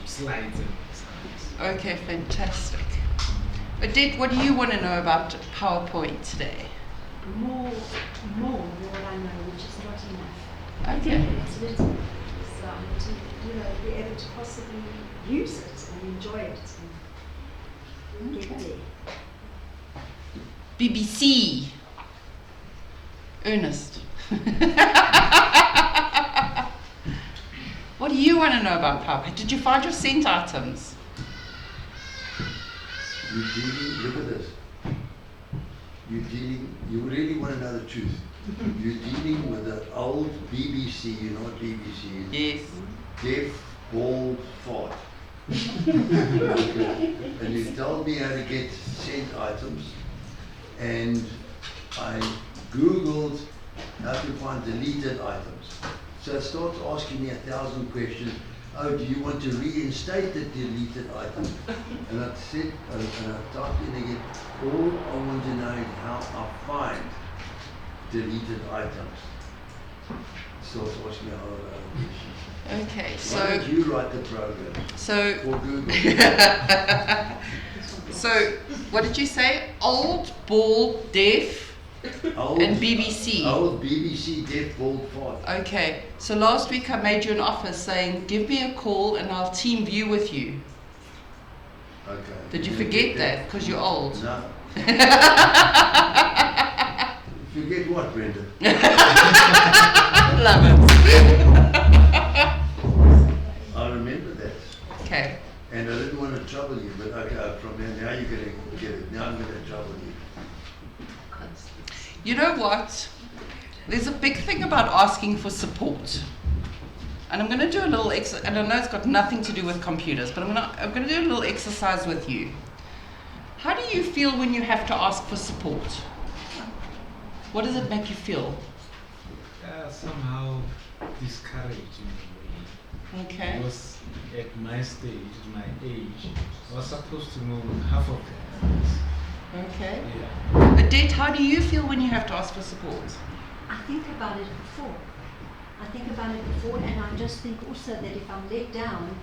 slides and stuff. Okay, fantastic. Odette, what do you want to know about PowerPoint today? More than what I know, which is not enough. I Okay. think it's little, so to be able to possibly use it and enjoy it and get there. BBC. Ernest. What do you want to know about PowerPoint? Did you find your sent items? Look at this. You really want to know the truth. You're dealing with the old BBC, you know what BBC is? Yes. Deaf, bald, fart. And you told me how to get sent items, and I Googled how to find deleted items. So it starts asking me 1,000 questions. Oh, do you want to reinstate the deleted item? And I said, and I typed in again, all I want to know is how I find deleted items. So it's asking me all questions. Okay, Why so don't you write the program for Google? so what did you say? Old, bald, deaf, and BBC. Old BBC, deaf, bald, fart. Okay, so last week I made you an offer saying, give me a call and I'll team view with you. Okay. Did you forget that because you're old? No. Forget what, Brenda? Love it. I remember that. Okay. And I didn't want to trouble you, but okay, from now you're going to get it. Now I'm going to trouble you. You know what? There's a big thing about asking for support. And I'm going to do a little exercise, and I know it's got nothing to do with computers, but I'm going to do a little exercise with you. How do you feel when you have to ask for support? What does it make you feel? Somehow discouraged in a way. Okay. Because at my stage, my age, I was supposed to know half of the things. Okay. Yeah. Odette, how do you feel when you have to ask for support? I think about it before. And I just think also that if I'm let down,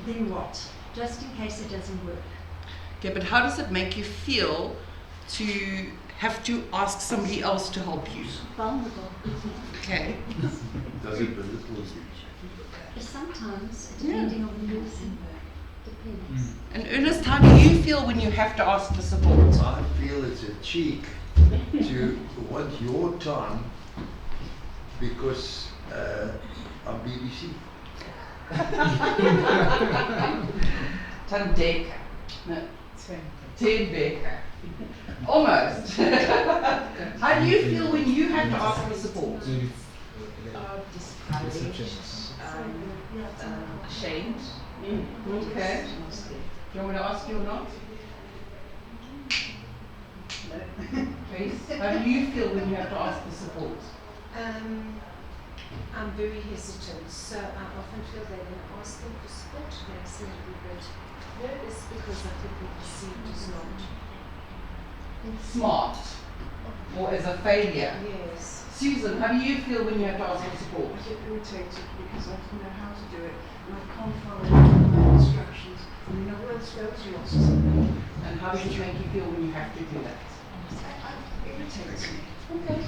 then what? Just in case it doesn't work. Okay, but how does it make you feel to have to ask somebody else to help you? Vulnerable. Okay. Does it belittle you? Sometimes, depending on the person. Depends. And Ernest, how do you feel when you have to ask for support? I feel it's a cheek to want your time because I'm BBC. Tandeka. No. Tandeka. Almost. How do you feel when you have to ask for support? Discouraged, ashamed. Okay. Do you want me to ask you or not? Trace, how do you feel when you have to ask for support? I'm very hesitant, so I often feel that when asking for support makes me a little bit nervous because I could be perceived as not Smart. Or as a failure? Yes. Susan, how do you feel when you have to ask for support? I get irritated because I don't know how to do it and I can't follow my instructions and no one else goes lost. And how does it make you feel when you have to do that? It irritates me. Okay.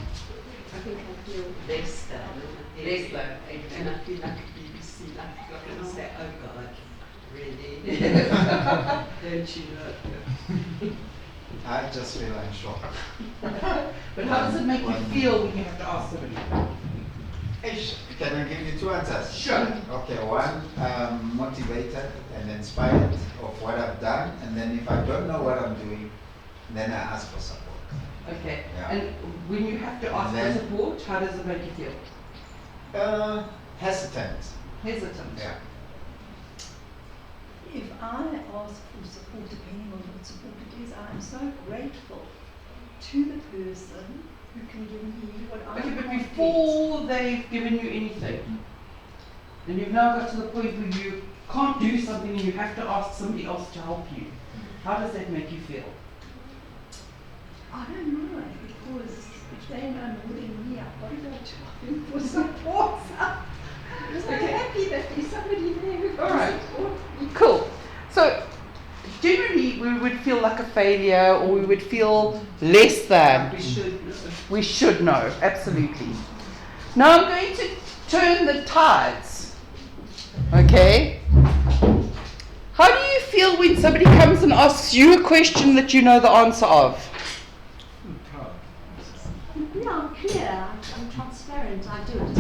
I think I feel Less than. and I feel like a BBC, like you're going to say, oh God, really? Don't you know? I just feel I'm shocked. But how does it make you feel when you have to ask somebody? Can I give you two answers? Sure. Okay, one, motivated and inspired of what I've done, and then if I don't know what I'm doing, then I ask for support. Okay. Yeah. And when you have to ask And for then- support, how does it make you feel? Hesitant. Hesitant. Yeah. If I ask for support, depending on what support it is, I am so grateful to the person who can give me what I Okay, but can't before they've given you anything, and you've now got to the point where you can't do something and you have to ask somebody else to help you, how does that make you feel? I don't know, because if they know more than me, I've got to go to them for support. feel like a failure or we would feel less than. We should know. We should know, absolutely. Now I'm going to turn the tides. Okay? How do you feel when somebody comes and asks you a question that you know the answer of? I'm proud. Yeah, I'm clear, I'm transparent, I do it.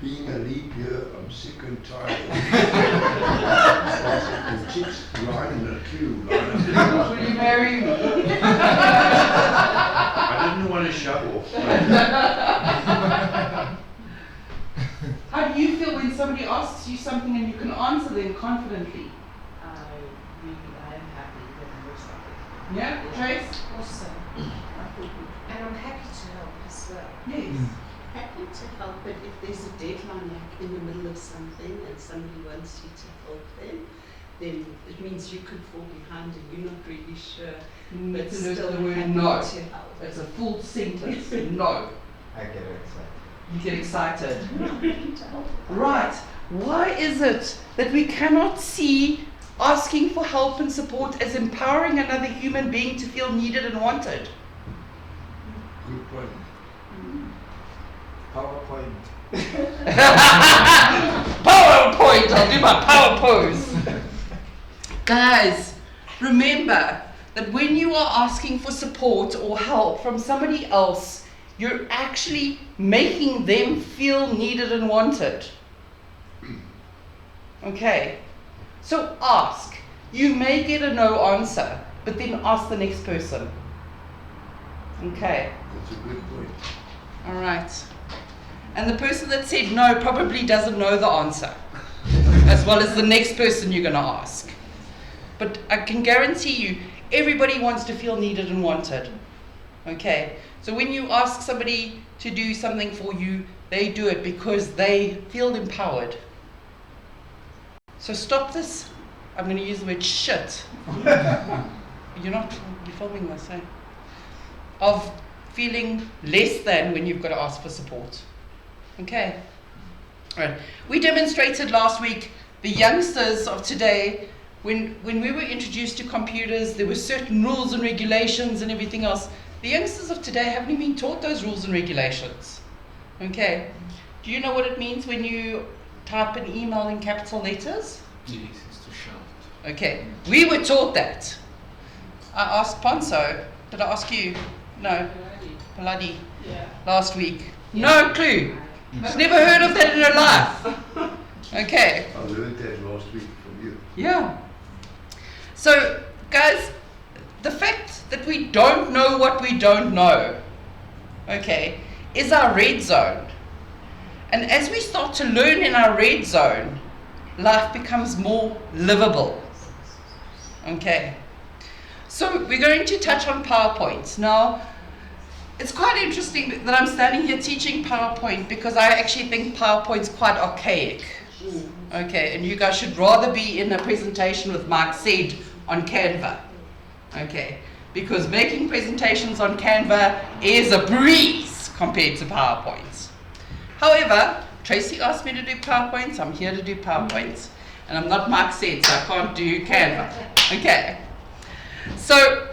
Being a leap year, I'm sick and tired of chicks lining a queue, Will you marry me? I didn't want to shut off. How do you feel when somebody asks you something and you can answer them confidently? I am happy with most of it. Yeah, Trace? Also, and I'm happy to help as well. Yes. Happy to help, but if there's a deadline like in the middle of something and somebody wants you to help them, then it means you could fall behind and you're not really sure. But It's the still word happy no. to help. It's a full sentence. No. I get excited. You get excited. Right. Why is it that we cannot see asking for help and support as empowering another human being to feel needed and wanted? Good point. PowerPoint. PowerPoint! I'll do my power pose. Guys, remember that when you are asking for support or help from somebody else, you're actually making them feel needed and wanted. Okay, so ask. You may get a no answer, but then ask the next person. Okay, That's a good point. all right. And the person that said no probably doesn't know the answer, as well as the next person you're going to ask. But I can guarantee you, everybody wants to feel needed and wanted. Okay, so when you ask somebody to do something for you, they do it because they feel empowered. So stop this. I'm going to use the word shit. You're filming this, eh? Of feeling less than when you've got to ask for support. Okay. All right. We demonstrated last week the youngsters of today, when we were introduced to computers, there were certain rules and regulations and everything else. The youngsters of today haven't even been taught those rules and regulations. Okay. Do you know what it means when you type an email in capital letters? Yes, it's to shout. Okay. We were taught that. I asked Ponso. Did I ask you? No. Paladi. Yeah. Last week. No clue. She's never heard of that in her life. Okay. I learned that last week from you. Yeah. So, guys, the fact that we don't know what we don't know, okay, is our red zone. And as we start to learn in our red zone, life becomes more livable. Okay. So, we're going to touch on PowerPoint. Now, it's quite interesting that I'm standing here teaching PowerPoint because I actually think PowerPoint's quite archaic. Okay, and you guys should rather be in a presentation with Mike Said on Canva. Okay, because making presentations on Canva is a breeze compared to PowerPoint. However, Tracey asked me to do PowerPoints, I'm here to do PowerPoints, and I'm not Mike Said, so I can't do Canva. Okay, so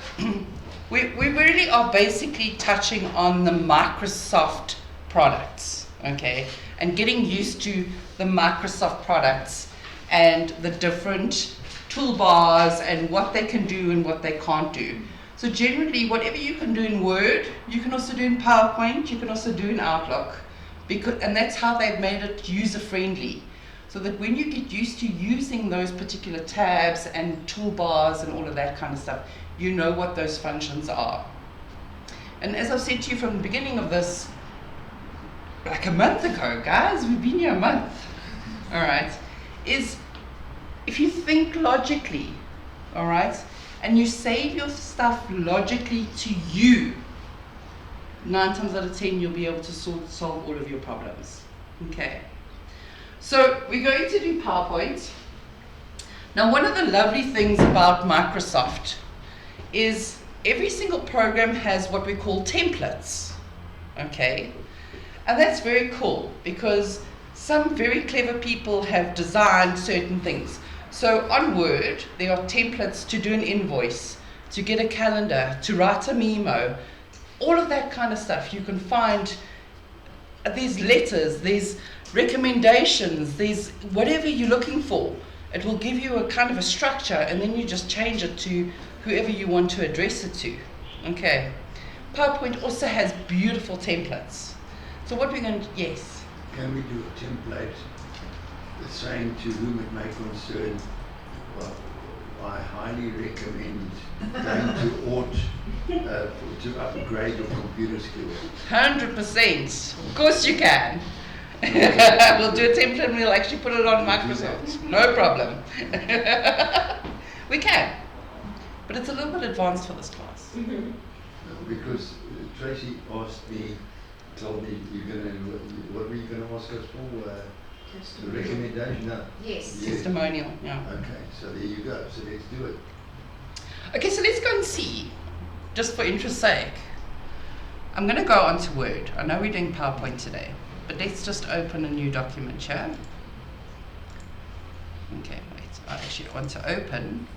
we really are basically touching on the Microsoft products, okay, and getting used to the Microsoft products and the different toolbars and what they can do and what they can't do. So generally, whatever you can do in Word, you can also do in PowerPoint, you can also do in Outlook, and that's how they've made it user-friendly. So that when you get used to using those particular tabs and toolbars and all of that kind of stuff, you know what those functions are. And as I've said to you from the beginning of this, like a month ago, guys, we've been here a month, all right, is if you think logically, all right, and you save your stuff logically to you, 9 times out of 10, you'll be able to solve all of your problems. Okay. So we're going to do PowerPoint. Now, one of the lovely things about Microsoft is every single program has what we call templates. Okay. And that's very cool because some very clever people have designed certain things. So on Word, there are templates to do an invoice, to get a calendar, to write a memo, all of that kind of stuff. You can find these letters, there's recommendations, there's whatever you're looking for. It will give you a kind of a structure, and then you just change it to whoever you want to address it to. Okay. PowerPoint also has beautiful templates. So what we're going to, yes? Can we do a template saying to whom it may concern, well, I highly recommend going to ORT to upgrade your computer skills? 100%. Of course you can. We'll do a template and we'll actually put it on Microsoft. No problem. We can. But it's a little bit advanced for this class. Because Tracey asked me, told me, what were you going to ask us for? The recommendation? No. Yes. Testimonial, yeah. Okay, so there you go. So let's do it. Okay, so let's go and see, just for interest's sake. I'm going to go onto Word. I know we're doing PowerPoint today, but let's just open a new document here. Okay, wait. I actually want to open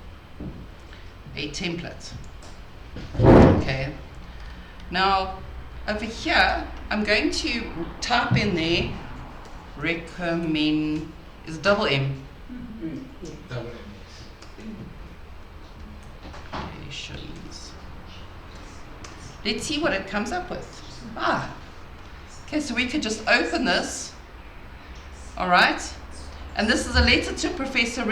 a template. Okay. Now, over here, I'm going to type in there recommend, is double M. Double Recommendations. Let's see what it comes up with. Okay, so we could just open this. All right. And this is a letter to Professor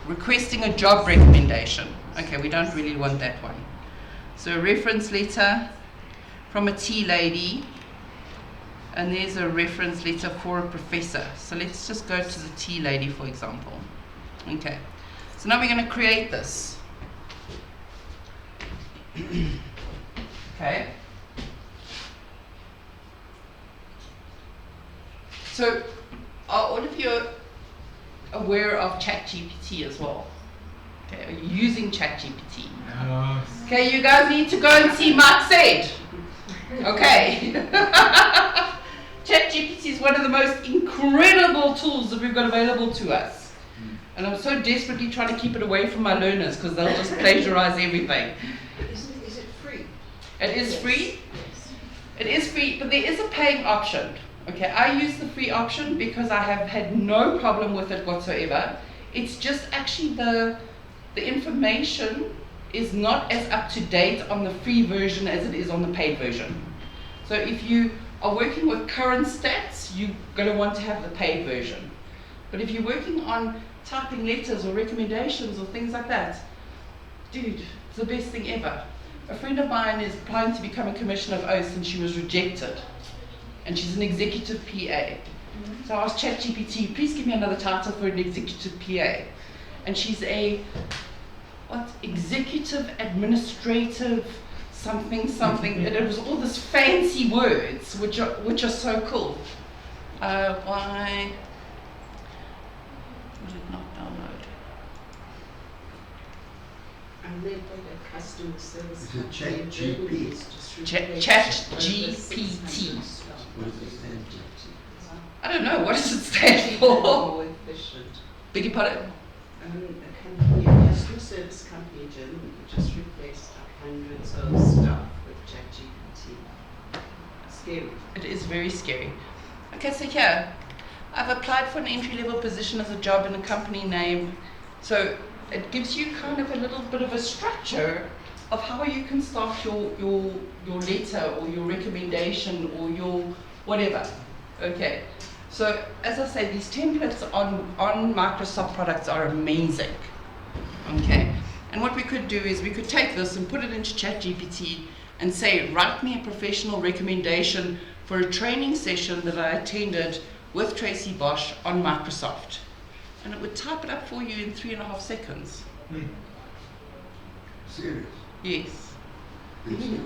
requesting a job recommendation. Okay, we don't really want that one. So a reference letter from a tea lady. And there's a reference letter for a professor. So let's just go to the tea lady, for example. Okay. So now we're going to create this. Okay. So are all of you aware of ChatGPT as well? Okay, are you using ChatGPT? No. Okay, you guys need to go and see Mark Said. Okay. ChatGPT is one of the most incredible tools that we've got available to us. And I'm so desperately trying to keep it away from my learners because they'll just plagiarize everything. Is it free? It is free. It is free, but there is a paying option. Okay, I use the free option because I have had no problem with it whatsoever. It's just actually the information is not as up to date on the free version as it is on the paid version. So if you are working with current stats, you're going to want to have the paid version. But if you're working on typing letters or recommendations or things like that, dude, it's the best thing ever. A friend of mine is applying to become a commissioner of oaths and she was rejected. And she's an executive PA. So I asked ChatGPT, please give me another title for an executive PA. And she's a, executive administrative something, and it was all these fancy words, which are so cool. Why would it not download? I'm led by the customer service. Is it ChatGPT? ChatGPT. What does it stand for? I don't know, what does it stand for? More efficient. Beg your pardon? A company, a customer service company in Germany, just replaced hundreds of staff with ChatGPT. Scary. It is very scary. Okay, so here, I've applied for an entry-level position as a job in a company name. So it gives you kind of a little bit of a structure of how you can start your letter or your recommendation or your whatever. Okay. So as I say, these templates on Microsoft products are amazing. Okay. And what we could do is we could take this and put it into ChatGPT and say, write me a professional recommendation for a training session that I attended with Tracey Bosch on Microsoft. And it would type it up for you in 3.5 seconds. Serious? Yes. Let's do it.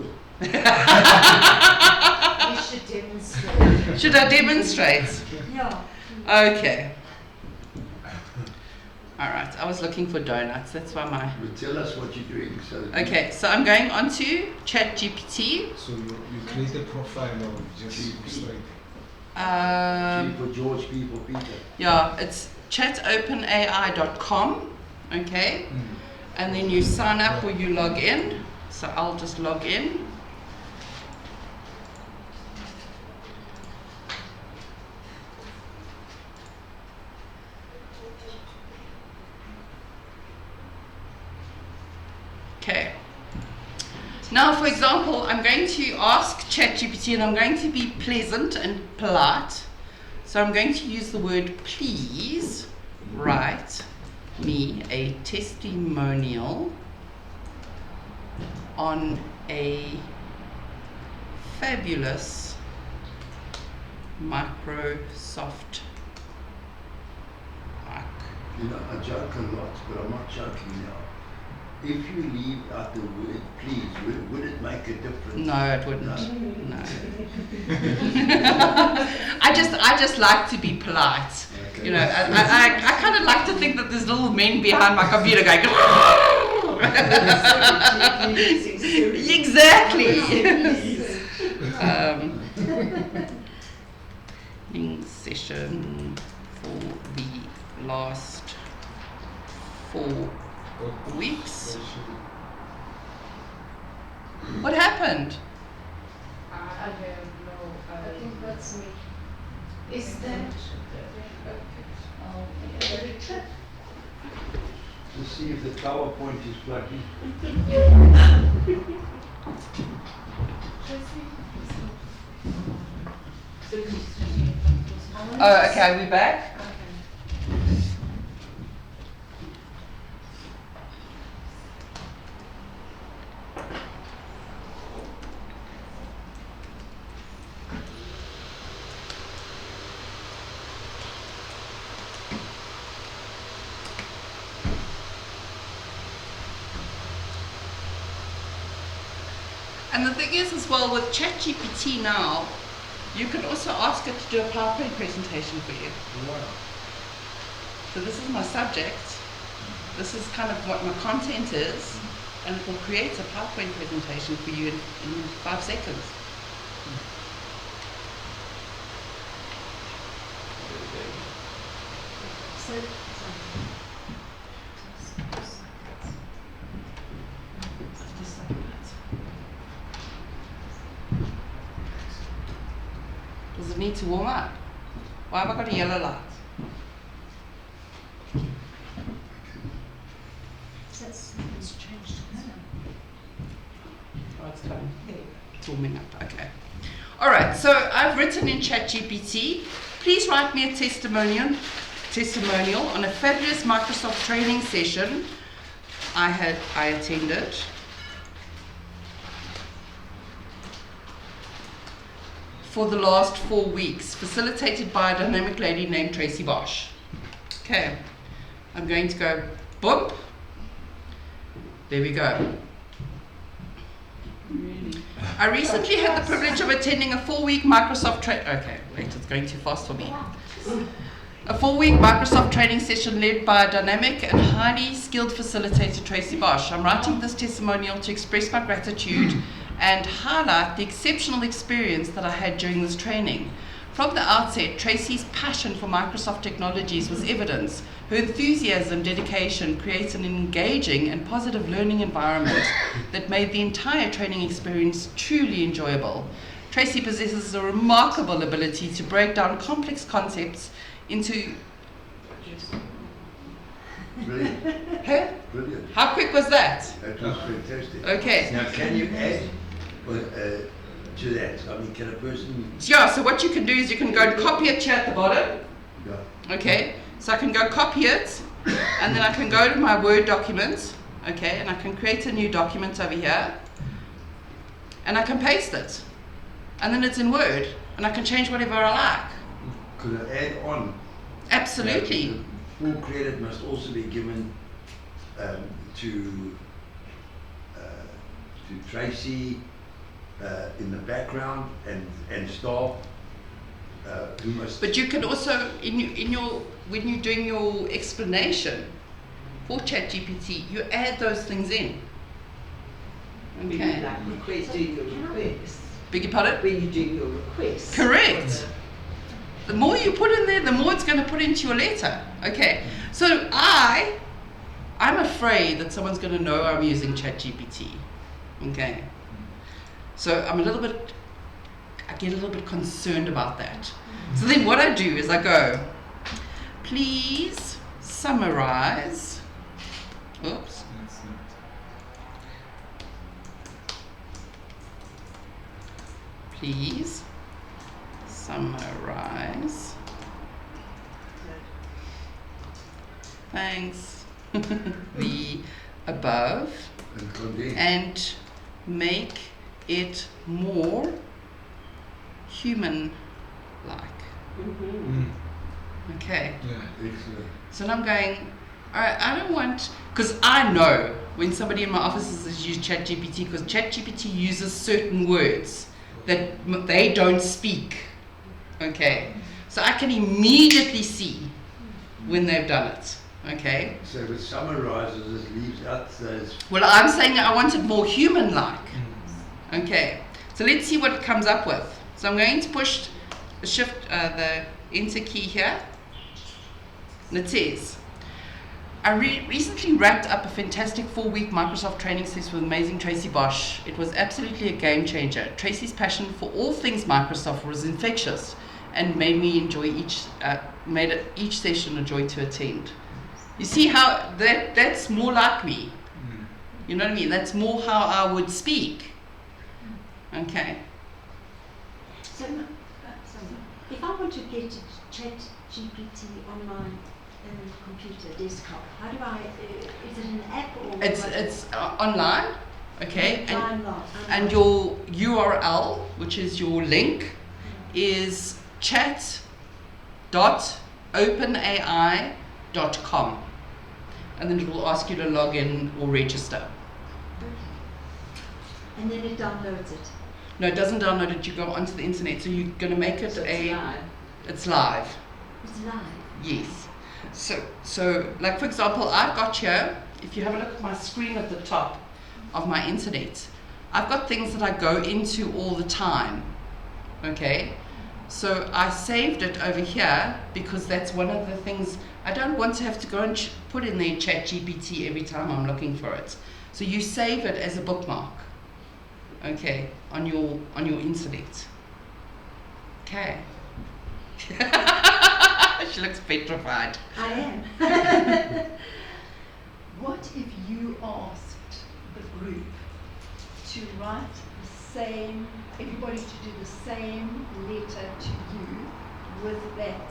You should demonstrate. Should I demonstrate? Yeah. Okay. All right, I was looking for donuts. That's why my... But tell us what you're doing. So Okay, so I'm going on to ChatGPT. So you create a profile of just illustrating. G for George, P for Peter. Yeah, it's chatopenai.com, okay? And then you sign up or you log in. So I'll just log in. Okay. Now, for example, I'm going to ask ChatGPT and I'm going to be pleasant and polite. So I'm going to use the word please write me a testimonial on a fabulous Microsoft Mac. You know, I joke a lot, but I'm not joking now. If you leave out the word please, would it make a difference? No, it wouldn't. No. I just like to be polite. Okay. You know, I kind of like to think that there's little men behind my computer going. Exactly. Training session for the last 4 weeks. What happened? I have no I think that's me. Is that? To see if the PowerPoint is plugging. Oh, okay, we're back. And the thing is as well with ChatGPT now, you can also ask it to do a PowerPoint presentation for you. Wow. So this is my subject, this is kind of what my content is, and it will create a PowerPoint presentation for you in 5 seconds. So, Just like that. Does it need to warm up? Why have I got a yellow light? that's changed. Oh, it's coming. It's warming up, okay. All right, so I've written in ChatGPT, please write me a testimonial on a fabulous Microsoft training session I attended. For the last 4 weeks, facilitated by a dynamic lady named Tracey Bosch. Okay, I'm going to go boop. There we go. I recently had the privilege of attending a 4-week Microsoft okay, wait, it's going too fast for me. A 4-week Microsoft training session led by a dynamic and highly skilled facilitator, Tracey Bosch. I'm writing this testimonial to express my gratitude and highlight the exceptional experience that I had during this training. From the outset, Tracey's passion for Microsoft technologies was evident. Her enthusiasm, dedication creates an engaging and positive learning environment that made the entire training experience truly enjoyable. Tracey possesses a remarkable ability to break down complex concepts into... Brilliant. Huh? Brilliant. How quick was that? That was fantastic. Okay. Now, can you add to that? I mean, can a person... Yeah, so what you can do is you can go and copy it here at the bottom. Yeah. Okay, so I can go copy it, and then I can go to my Word document, okay, and I can create a new document over here, and I can paste it, and then it's in Word, and I can change whatever I like. Could I add on? Absolutely. Full credit must also be given to Tracey in the background and staff who must. But you can also, when you're doing your explanation for ChatGPT, you add those things in. Okay. Like doing your request. Beg your pardon? When you're doing your request. Correct. The more you put in there, the more it's going to put into your letter. Okay. So I'm afraid that someone's going to know I'm using ChatGPT. Okay. So I get a little bit concerned about that. So then what I do is I go, please summarize. Oops. Please summarize. Thanks. The above And convey. and make it more human-like. Mm-hmm. Okay. Yeah. Excellent. So now I'm going, I don't want, because I know when somebody in my offices has used ChatGPT, because ChatGPT uses certain words that they don't speak. Okay. So I can immediately see when they've done it. Okay. So if it summarizes, it leaves out those. Well, I'm saying I want it more human-like. Okay. So let's see what it comes up with. So I'm going to push the shift, the enter key here. And it says, I recently wrapped up a fantastic 4-week Microsoft training session with amazing Tracey Bosch. It was absolutely a game changer. Tracey's passion for all things Microsoft was infectious and made me enjoy each session a joy to attend. You see how that's more like me. You know what I mean? That's more how I would speak. Okay. So, if I want to get ChatGPT on my computer desktop, how do I? Is it an app or? It's online, okay, and Online. your URL, which is your link, is chat.openai.com, and then it will ask you to log in or register. And then it downloads it. No, it doesn't download it. You go onto the internet, so you're going to make it So It's live. It's live. Yes. So like for example, I've got here, if you have a look at my screen at the top of my internet, I've got things that I go into all the time. Okay? So I saved it over here because that's one of the things, I don't want to have to go and put in there ChatGPT every time I'm looking for it. So you save it as a bookmark. Okay, on your internet. Okay. She looks petrified. I am. What if you asked the group to write the same, everybody to do the same letter to you with that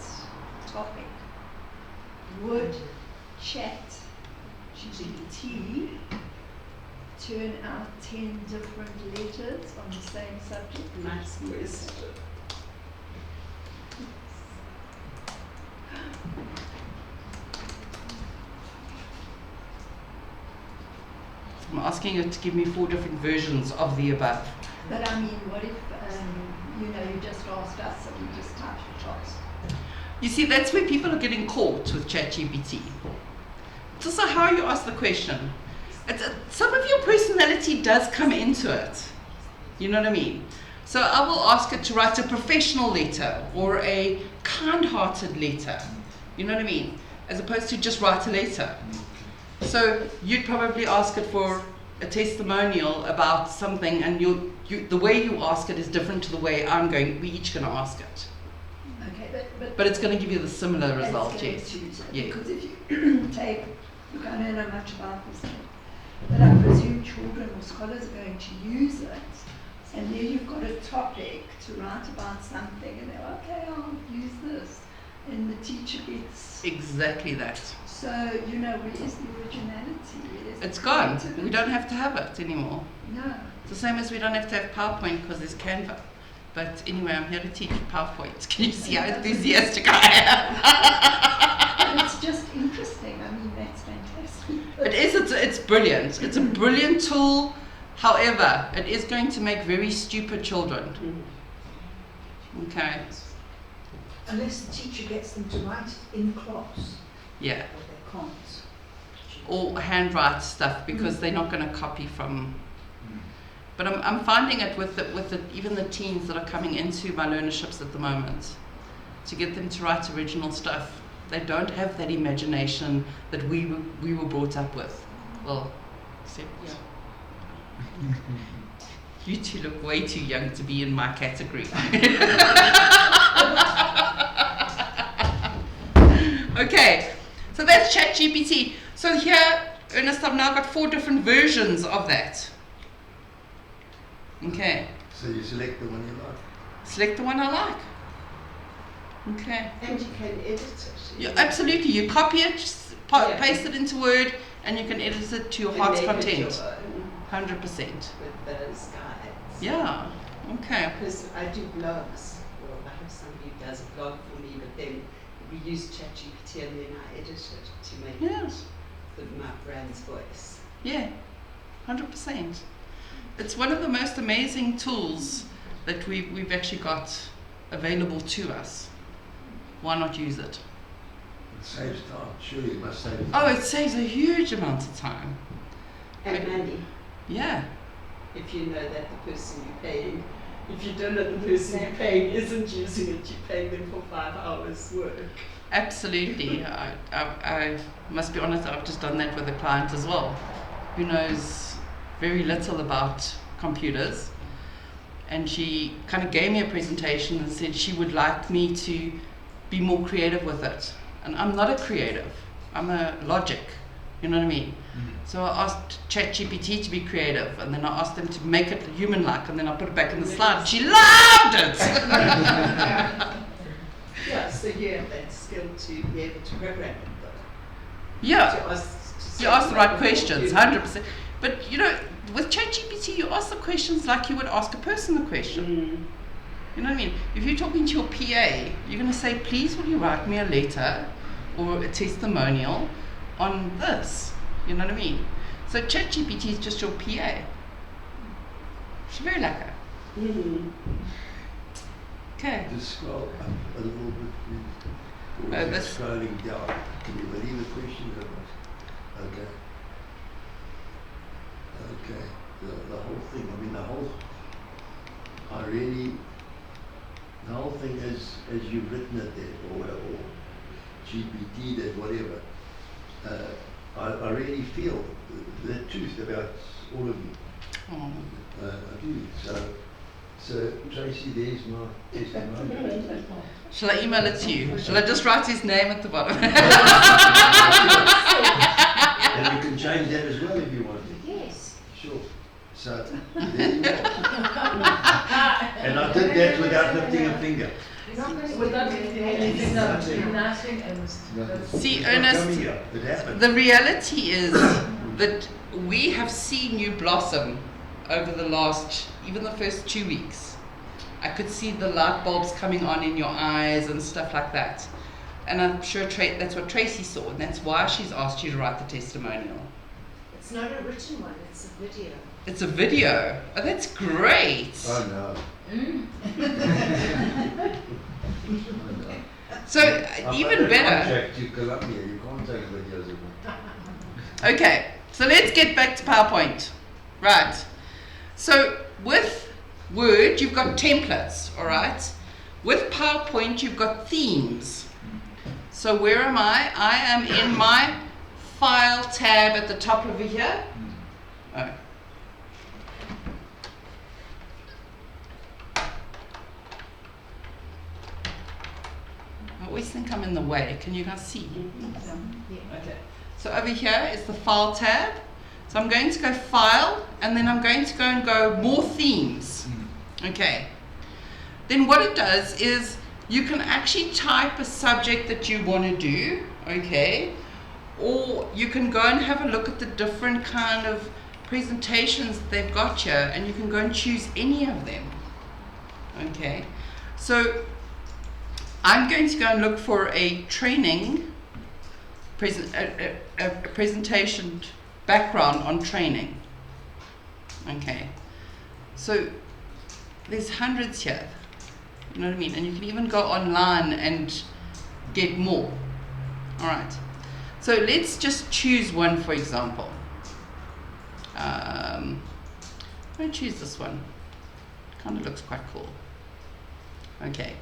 topic? Would ChatGPT turn out 10 different letters on the same subject? Nice question. I'm asking it to give me 4 different versions of the above. But I mean, what if, you just asked us and we just typed the shots? You see, that's where people are getting caught with ChatGPT. It's also how you ask the question. Some of your personality does come into it. You know what I mean? So I will ask it to write a professional letter or a kind-hearted letter. You know what I mean? As opposed to just write a letter. So you'd probably ask it for a testimonial about something, and the way you ask it is different to the way we're each going to ask it. Okay, But it's going to give you the similar result, it's going yes. to, Yeah. because if you take, look, I don't know much about this, but I presume children or scholars are going to use it, and then you've got a topic to write about something, and they're okay, I'll use this, and the teacher gets. Exactly that. So, where is the originality? Where is It's the gone. creativity? We don't have to have it anymore. No. It's the same as we don't have to have PowerPoint because there's Canva. But anyway, I'm here to teach PowerPoint. Can you see how enthusiastic I am? But it's just interesting. I mean, that's fantastic. It is. It's brilliant. It's a brilliant tool. However, it is going to make very stupid children. Okay. Unless the teacher gets them to write in class, Yeah. or they can't. Or handwrite stuff because they're not going to copy from. But I'm finding it with even the teens that are coming into my learnerships at the moment. to get them to write original stuff. They don't have that imagination that we were brought up with. Well, except you two look way too young to be in my category. Okay, so that's ChatGPT. So here, Ernest, I've now got 4 different versions of that. Okay. So you select the one you like. Select the one I like. Okay. And you can edit it. Absolutely. You copy it, Yeah. paste it into Word, and you can edit it to your And heart's make it content. your own 100%. with those guides. Yeah. Okay. Because I do blogs. Well, I have somebody who does a blog for me, but then we use ChatGPT and then I edit it to make Yeah. it my brand's voice. Yeah. 100%. It's one of the most amazing tools that we've actually got available to us. Why not use it? It saves time. Surely it must save time. Oh, it saves a huge amount of time. And money, Yeah. if you know that the person you're paying, if you don't know the person you're paying isn't using it, you're paying them for 5 hours work. Absolutely. I must be honest, I've just done that with a client as well, who knows very little about computers. And she kind of gave me a presentation and said she would like me to be more creative with it. And I'm not a creative, I'm a logic, you know what I mean? So I asked ChatGPT to be creative, and then I asked them to make it human-like, and then I put it back in the slide. She loved it! Yeah, so you have that skill to be able to program it though. Yeah. To ask, to You ask the right say, questions, 100%. But you know, with ChatGPT, you ask the questions like you would ask a person a question. You know what I mean? If you're talking to your PA, you're going to say, please will you write me a letter or a testimonial on this? You know what I mean? So ChatGPT is just your PA. She's very lekker. Okay. Just scroll up a little bit, please. Or is it This- scrolling down. Can you believe the questions of us? Okay. Okay. The whole thing, I mean, the whole thing as you've written it there, or GPT did, whatever, I really feel the truth about all of you. Oh. I do. So Tracey, there's my testimony. Shall I email it to you? Shall I just write his name at the bottom? And you can change that as well if you want to. Yes. Sure. So there you go. And I did that without lifting a finger. Without anything, nothing, See, It's not Ernest, coming here. It happened. the reality is that we have seen you blossom over the last, even the first 2 weeks. I could see the light bulbs coming on in your eyes and stuff like that. And I'm sure that's what Tracey saw, and that's why she's asked you to write the testimonial. It's not a written one, it's a video. It's a video. Oh, that's great. Oh no. So, even better. Contract to Colombia. You can't take videos of it. Okay, so let's get back to PowerPoint. Right. So with Word, you've got templates, all right? With PowerPoint, you've got themes. So where am I? I am in my File tab at the top over here. Oh. I always think I'm in the way. Can you guys see? Okay. So over here is the File tab. So I'm going to go File, and then I'm going to go More Themes. Okay. Then what it does is you can actually type a subject that you want to do, okay? Or you can go and have a look at the different kind of presentations that they've got here, and you can go and choose any of them. Okay. So I'm going to go and look for a training a presentation background on training. Okay, so there's hundreds here, you know what I mean, and you can even go online and get more. All right, so let's just choose one, for example. I'm going to choose this one. Kind of looks quite cool. Okay,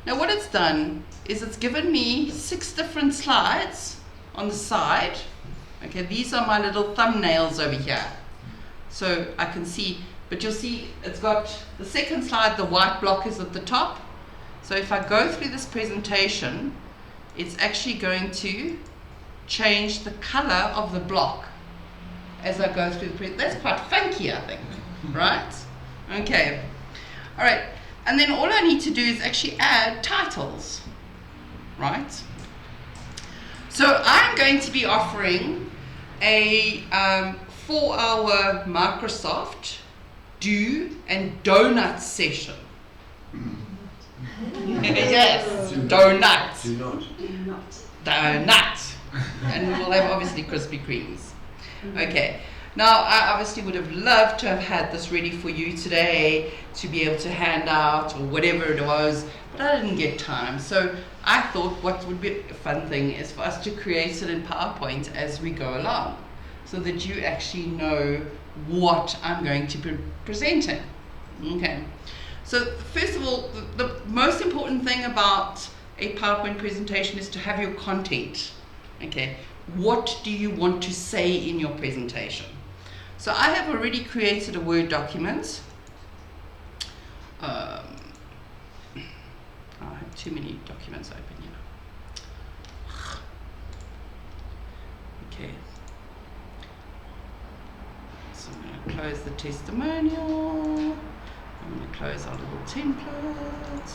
Now what it's done is it's given me 6 different slides on the side. Okay, these are my little thumbnails over here. So I can see, but you'll see it's got the second slide, the white block is at the top. So if I go through this presentation, it's actually going to change the color of the block as I go through the presentation. That's quite funky, I think, right? Okay, all right. And then all I need to do is actually add titles, right? So I'm going to be offering a 4-hour Microsoft do and donut session. Yes, donut. Do not. Donut. And we will have obviously Krispy Kremes. Okay. Now, I obviously would have loved to have had this ready for you today to be able to hand out or whatever it was, but I didn't get time. So I thought what would be a fun thing is for us to create it in PowerPoint as we go along, so that you actually know what I'm going to be presenting. Okay. So first of all, the most important thing about a PowerPoint presentation is to have your content. Okay. What do you want to say in your presentation? So I have already created a Word document. I have too many documents open here. Okay. So I'm going to close the testimonial. I'm going to close our little template.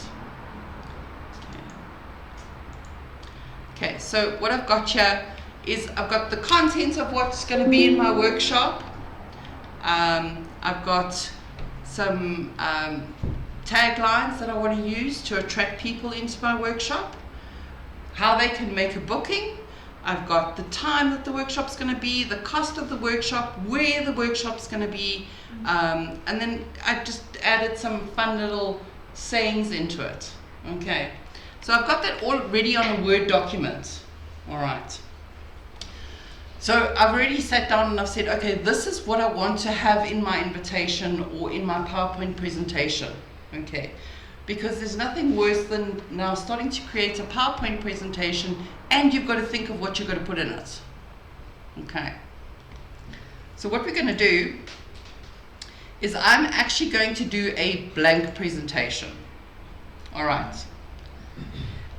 Okay, so what I've got here is I've got the content of what's going to be in my workshop. I've got some taglines that I want to use to attract people into my workshop, how they can make a booking. I've got the time that the workshop's going to be, the cost of the workshop, where the workshop's going to be, and then I just added some fun little sayings into it. Okay, so I've got that already on a Word document. All right. So I've already sat down and I've said, okay, this is what I want to have in my invitation or in my PowerPoint presentation. Okay, because there's nothing worse than now starting to create a PowerPoint presentation and you've got to think of what you're going to put in it. Okay, so what we're going to do is I'm actually going to do a blank presentation. All right,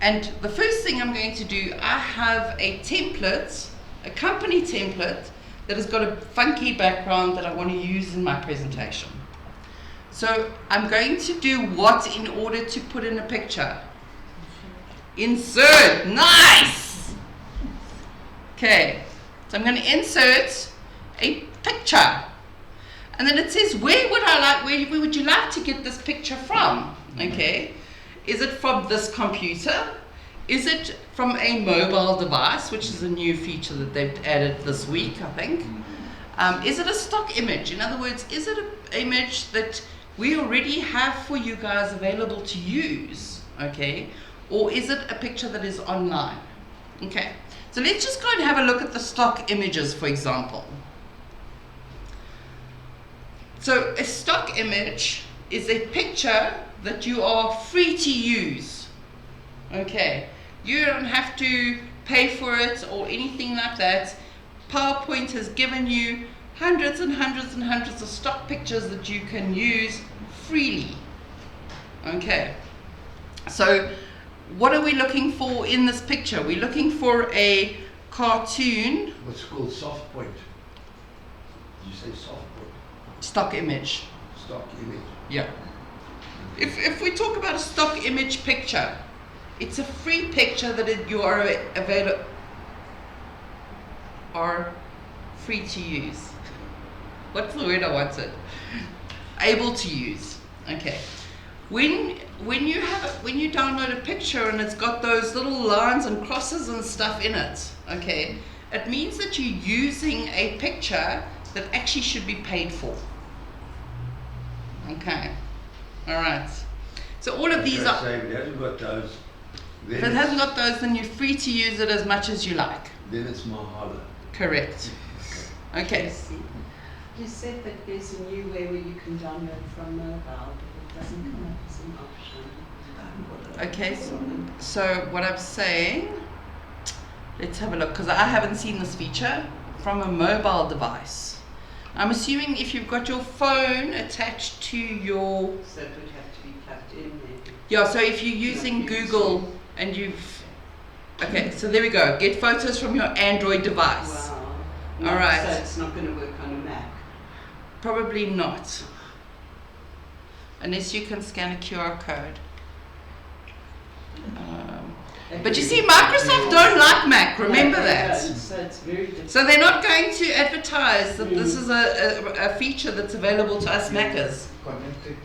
and the first thing I'm going to do, I have a template, a company template that has got a funky background that I want to use in my presentation. So I'm going to do what in order to put in a picture? Insert. Nice. Okay, so I'm going to insert a picture, and then it says where would you like to get this picture from? Okay, is it from this computer? Is it from a mobile device, which is a new feature that they've added this week, I think? Is it a stock image? In other words, is it an image that we already have for you guys available to use? Okay, or is it a picture that is online? Okay, so let's just go and have a look at the stock images, for example. So a stock image is a picture that you are free to use. Okay, you don't have to pay for it or anything like that. PowerPoint has given you hundreds and hundreds and hundreds of stock pictures that you can use freely. Okay, so what are we looking for in this picture? We're looking for a cartoon. What's called soft point. Did you say soft point? Stock image. Stock image. Yeah. If we talk about a stock image picture, it's a free picture that you are free to use. What's the word I wanted? Able to use. Okay. When you download a picture and it's got those little lines and crosses and stuff in it, okay, it means that you're using a picture that actually should be paid for. Okay. All right. So all of these are. So if it hasn't got those, If it hasn't got those, then you're free to use it as much as you like. then it's Mahala. Correct. Okay. You said that there's a new way where you can download from mobile, but it doesn't come up as an option. Okay, so what I'm saying, let's have a look, because I haven't seen this feature from a mobile device. I'm assuming if you've got your phone attached to your... So it would have to be plugged in maybe. Yeah, so if you're using Google and you've... Okay, so there we go. Get photos from your Android device. Wow. All right. So it's not going to work on a Mac. Probably not. Unless you can scan a QR code. But you see, Microsoft don't like Mac, remember that. So it's very difficult. So they're not going to advertise that this is a feature that's available to us Maccers. Connect it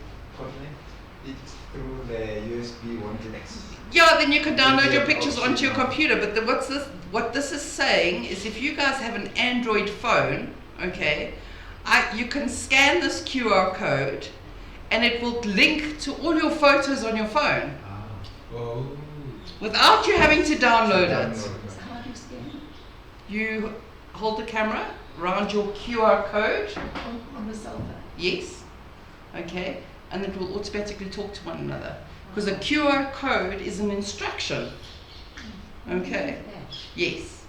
through the USB 1.6. Yeah, then you can download your pictures onto your computer. But what this is saying is if you guys have an Android phone, okay, you can scan this QR code and it will link to all your photos on your phone. Oh. Without you having to download it. So how do you scan it? You hold the camera around your QR code. On the cell phone? Yes. Okay. And it will automatically talk to one another. Because a QR code is an instruction. Okay. Yes.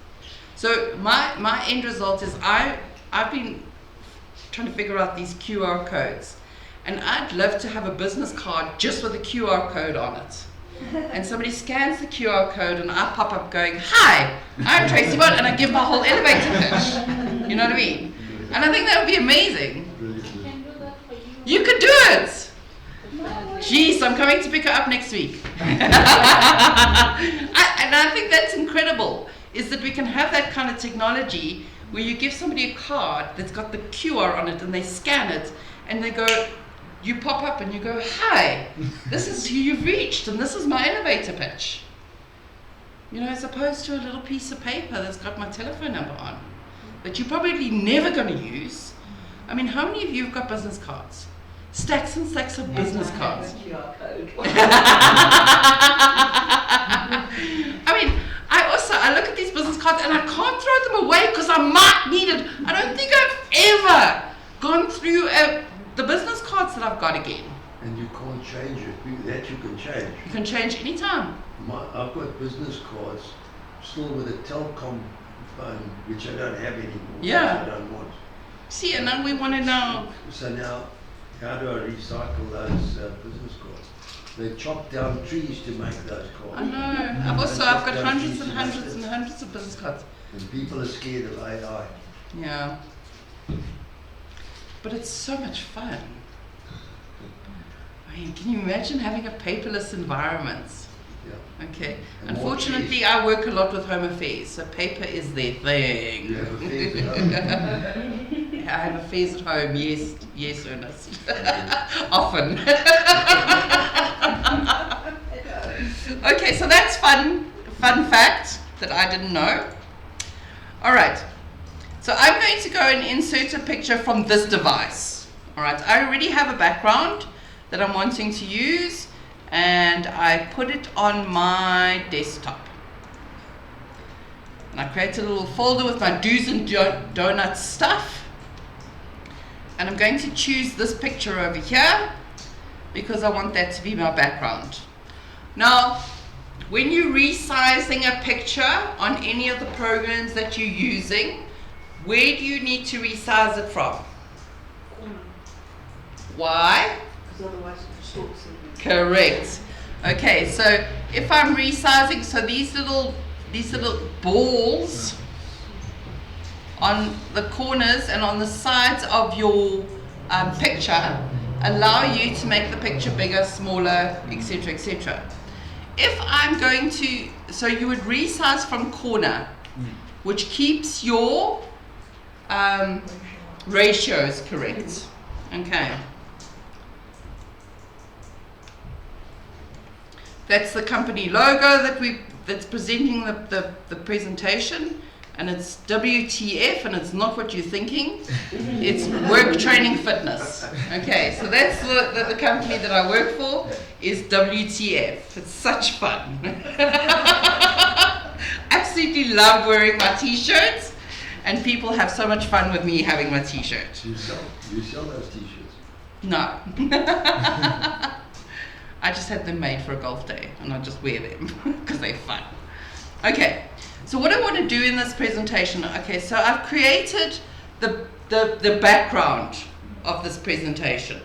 So my end result is I've been trying to figure out these QR codes. And I'd love to have a business card just with a QR code on it. And somebody scans the QR code and I pop up going, "Hi, I'm Tracey Bosch," and I give my whole elevator pitch. You know what I mean? And I think that would be amazing. Can do that for you. You could do it. Jeez, I'm coming to pick her up next week. And I think that's incredible, is that we can have that kind of technology where you give somebody a card that's got the QR on it and they scan it and they go, you pop up and you go, "Hi, this is who you've reached and this is my elevator pitch." You know, as opposed to a little piece of paper that's got my telephone number on that you're probably never going to use. I mean, how many of you have got business cards? Stacks and stacks of business cards. QR code. I mean, I look at these business cards and I can't throw them away because I might need it. I don't think I've ever gone through the business cards that I've got again. And you can't change it. That you can change. You can change anytime. I've got business cards still with a telecom phone, which I don't have anymore. Yeah. Which I don't want. See, and then we want to know. So now, how do I recycle those business cards? They chop down trees to make those cards. I know. I've got hundreds and hundreds and hundreds of business cards. And people are scared of AI. Yeah. But it's so much fun. I mean, can you imagine having a paperless environment? Yeah. Okay. And Unfortunately, I work a lot with Home Affairs, so paper is their thing. You have affairs at home. I have affairs at home, yes, Ernest. Often. Okay, so that's fun fact that I didn't know. All right. So I'm going to go and insert a picture from this device. All right, I already have a background that I'm wanting to use, and I put it on my desktop. And I created a little folder with my do's and donuts stuff. And I'm going to choose this picture over here because I want that to be my background. Now, when you're resizing a picture on any of the programs that you're using, where do you need to resize it from? Corner. Why? Because otherwise it distorts it. Correct. Okay, so if I'm resizing, so these little balls on the corners and on the sides of your picture allow you to make the picture bigger, smaller, etc., etc. If I'm going to, so you would resize from corner, which keeps your ratios correct. Okay. That's the company logo that's presenting the presentation, and it's WTF, and it's not what you're thinking. It's Work Training Fitness. Okay, so that's the company that I work for is WTF. It's such fun. Absolutely love wearing my t-shirts, and people have so much fun with me having my t-shirt. You sell those t-shirts? No. I just had them made for a golf day, and I just wear them because they're fun. Okay, so what I want to do in this presentation, okay, so I've created the background of this presentation.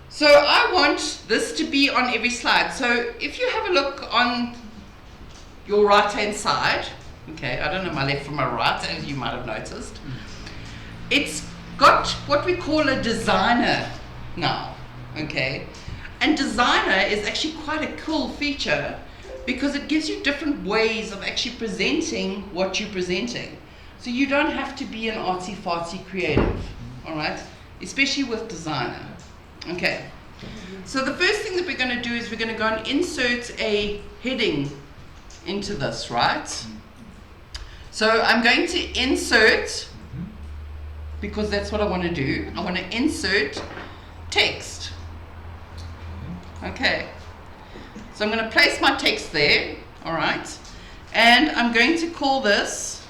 So I want this to be on every slide. So if you have a look on your right hand side, okay, I don't know my left from my right, as you might have noticed, it's got what we call a designer now, okay, and designer is actually quite a cool feature because it gives you different ways of actually presenting what you're presenting. So you don't have to be an artsy-fartsy creative, all right, especially with designer. Okay, so the first thing that we're going to do is we're going to go and insert a heading into this, right? So I'm going to insert, because that's what I want to do, I want to insert text. Okay, so I'm going to place my text there, all right, and I'm going to call this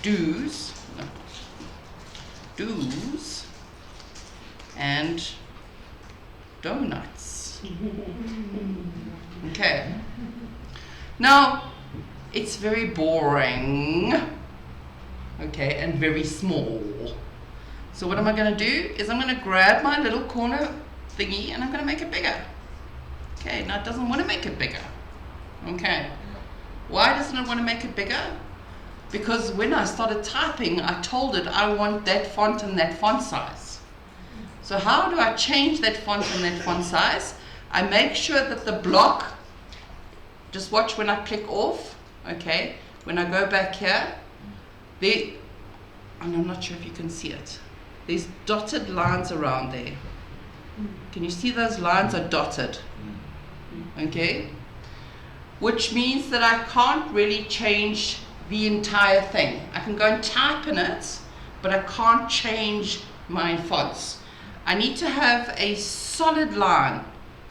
do's and donuts. Okay, now it's very boring, okay, and very small. So what am I going to do is I'm going to grab my little corner thingy and I'm going to make it bigger. Okay, now it doesn't want to make it bigger. Okay, why doesn't it want to make it bigger? Because when I started typing, I told it I want that font and that font size. So how do I change that font and that font size? I make sure that the block, just watch when I click off, okay, when I go back here, there, and I'm not sure if you can see it, there's dotted lines around there. Can you see those lines are dotted? Okay, which means that I can't really change the entire thing. I can go and type in it, but I can't change my fonts. I need to have a solid line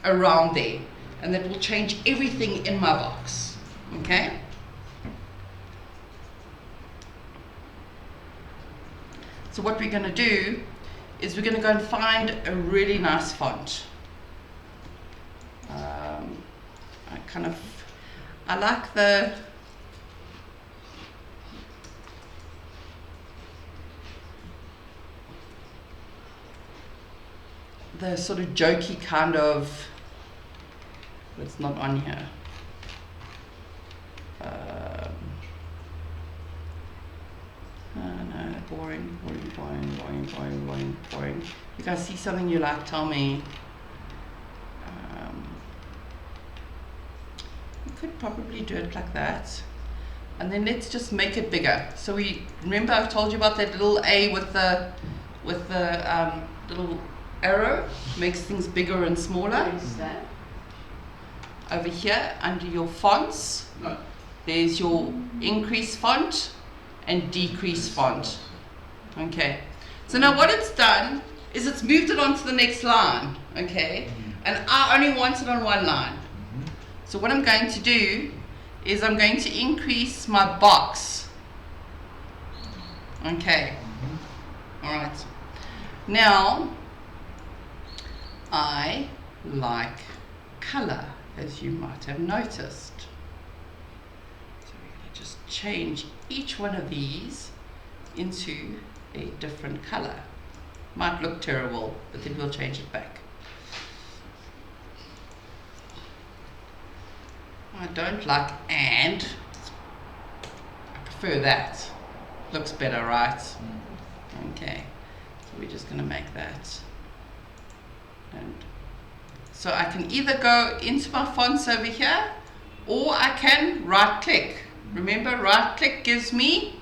around there, and that will change everything in my box. Okay? So what we're going to do is we're going to go and find a really nice font. I like the sort of jokey kind of, it's not on here. No, boring. You guys see something you like, tell me. You could probably do it like that. And then let's just make it bigger. So we, remember I told you about that little A with the little arrow, makes things bigger and smaller. What is that? Over here, under your fonts, there's your increase font and decrease font. Okay, so now what it's done is it's moved it onto the next line, okay, and I only want it on one line. So what I'm going to do is I'm going to increase my box. Okay, all right, now I like color, as you might have noticed. So we're going to just change each one of these into a different color. Might look terrible, but then we'll change it back. I don't like and. I prefer that. Looks better, right? Okay, so we're just going to make that. And so I can either go into my fonts over here, or I can right click. Remember, right click gives me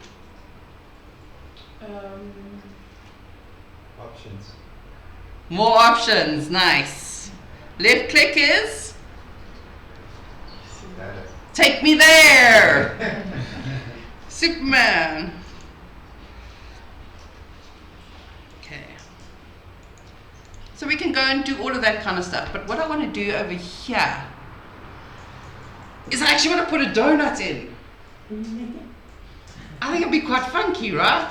Options. more options. Nice. Left click is take me there. Superman. Okay. So we can go and do all of that kind of stuff. But what I want to do over here is I actually want to put a donut in. I think it'd be quite funky, right?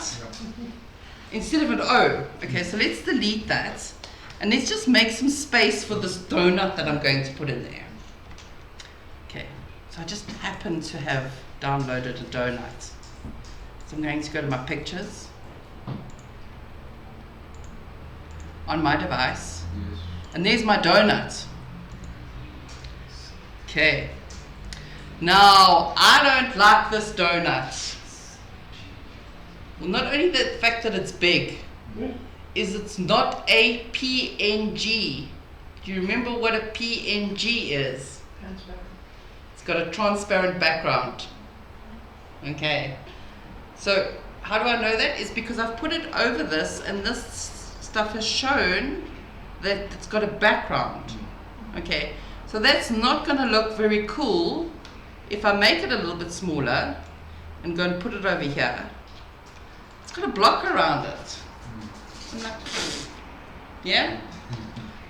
Instead of an O. Okay, so let's delete that. And let's just make some space for this donut that I'm going to put in there. Okay, so I just happen to have downloaded a donut. So I'm going to go to my pictures on my device. Yes. And there's my donut. Okay. Now, I don't like this donut. Well, not only the fact that it's big, is it's not a PNG. Do you remember what a PNG is? Transparent. It's got a transparent background. Okay. So, how do I know that? It's because I've put it over this, and this stuff has shown that it's got a background. Okay. So that's not going to look very cool if I make it a little bit smaller and go and put it over here. It's got a block around it. Yeah?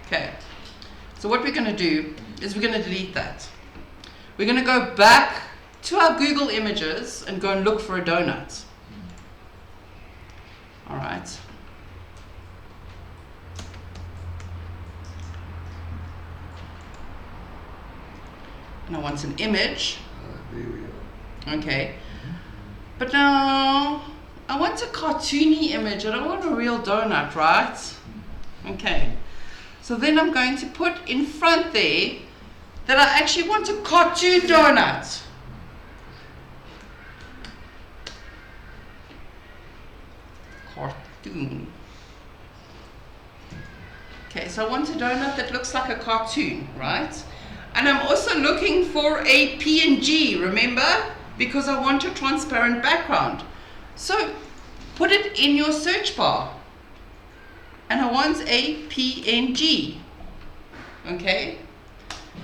Okay. So what we're going to do is we're going to delete that. We're going to go back to our Google images and go and look for a donut. All right. And I want an image. There we are. Okay. But now I want a cartoony image. I don't want a real donut, right? Okay. So then I'm going to put in front there that I actually want a cartoon donut. Cartoon. Okay, so I want a donut that looks like a cartoon, right? And I'm also looking for a PNG, remember? Because I want a transparent background. So put it in your search bar. And I want a PNG. Okay?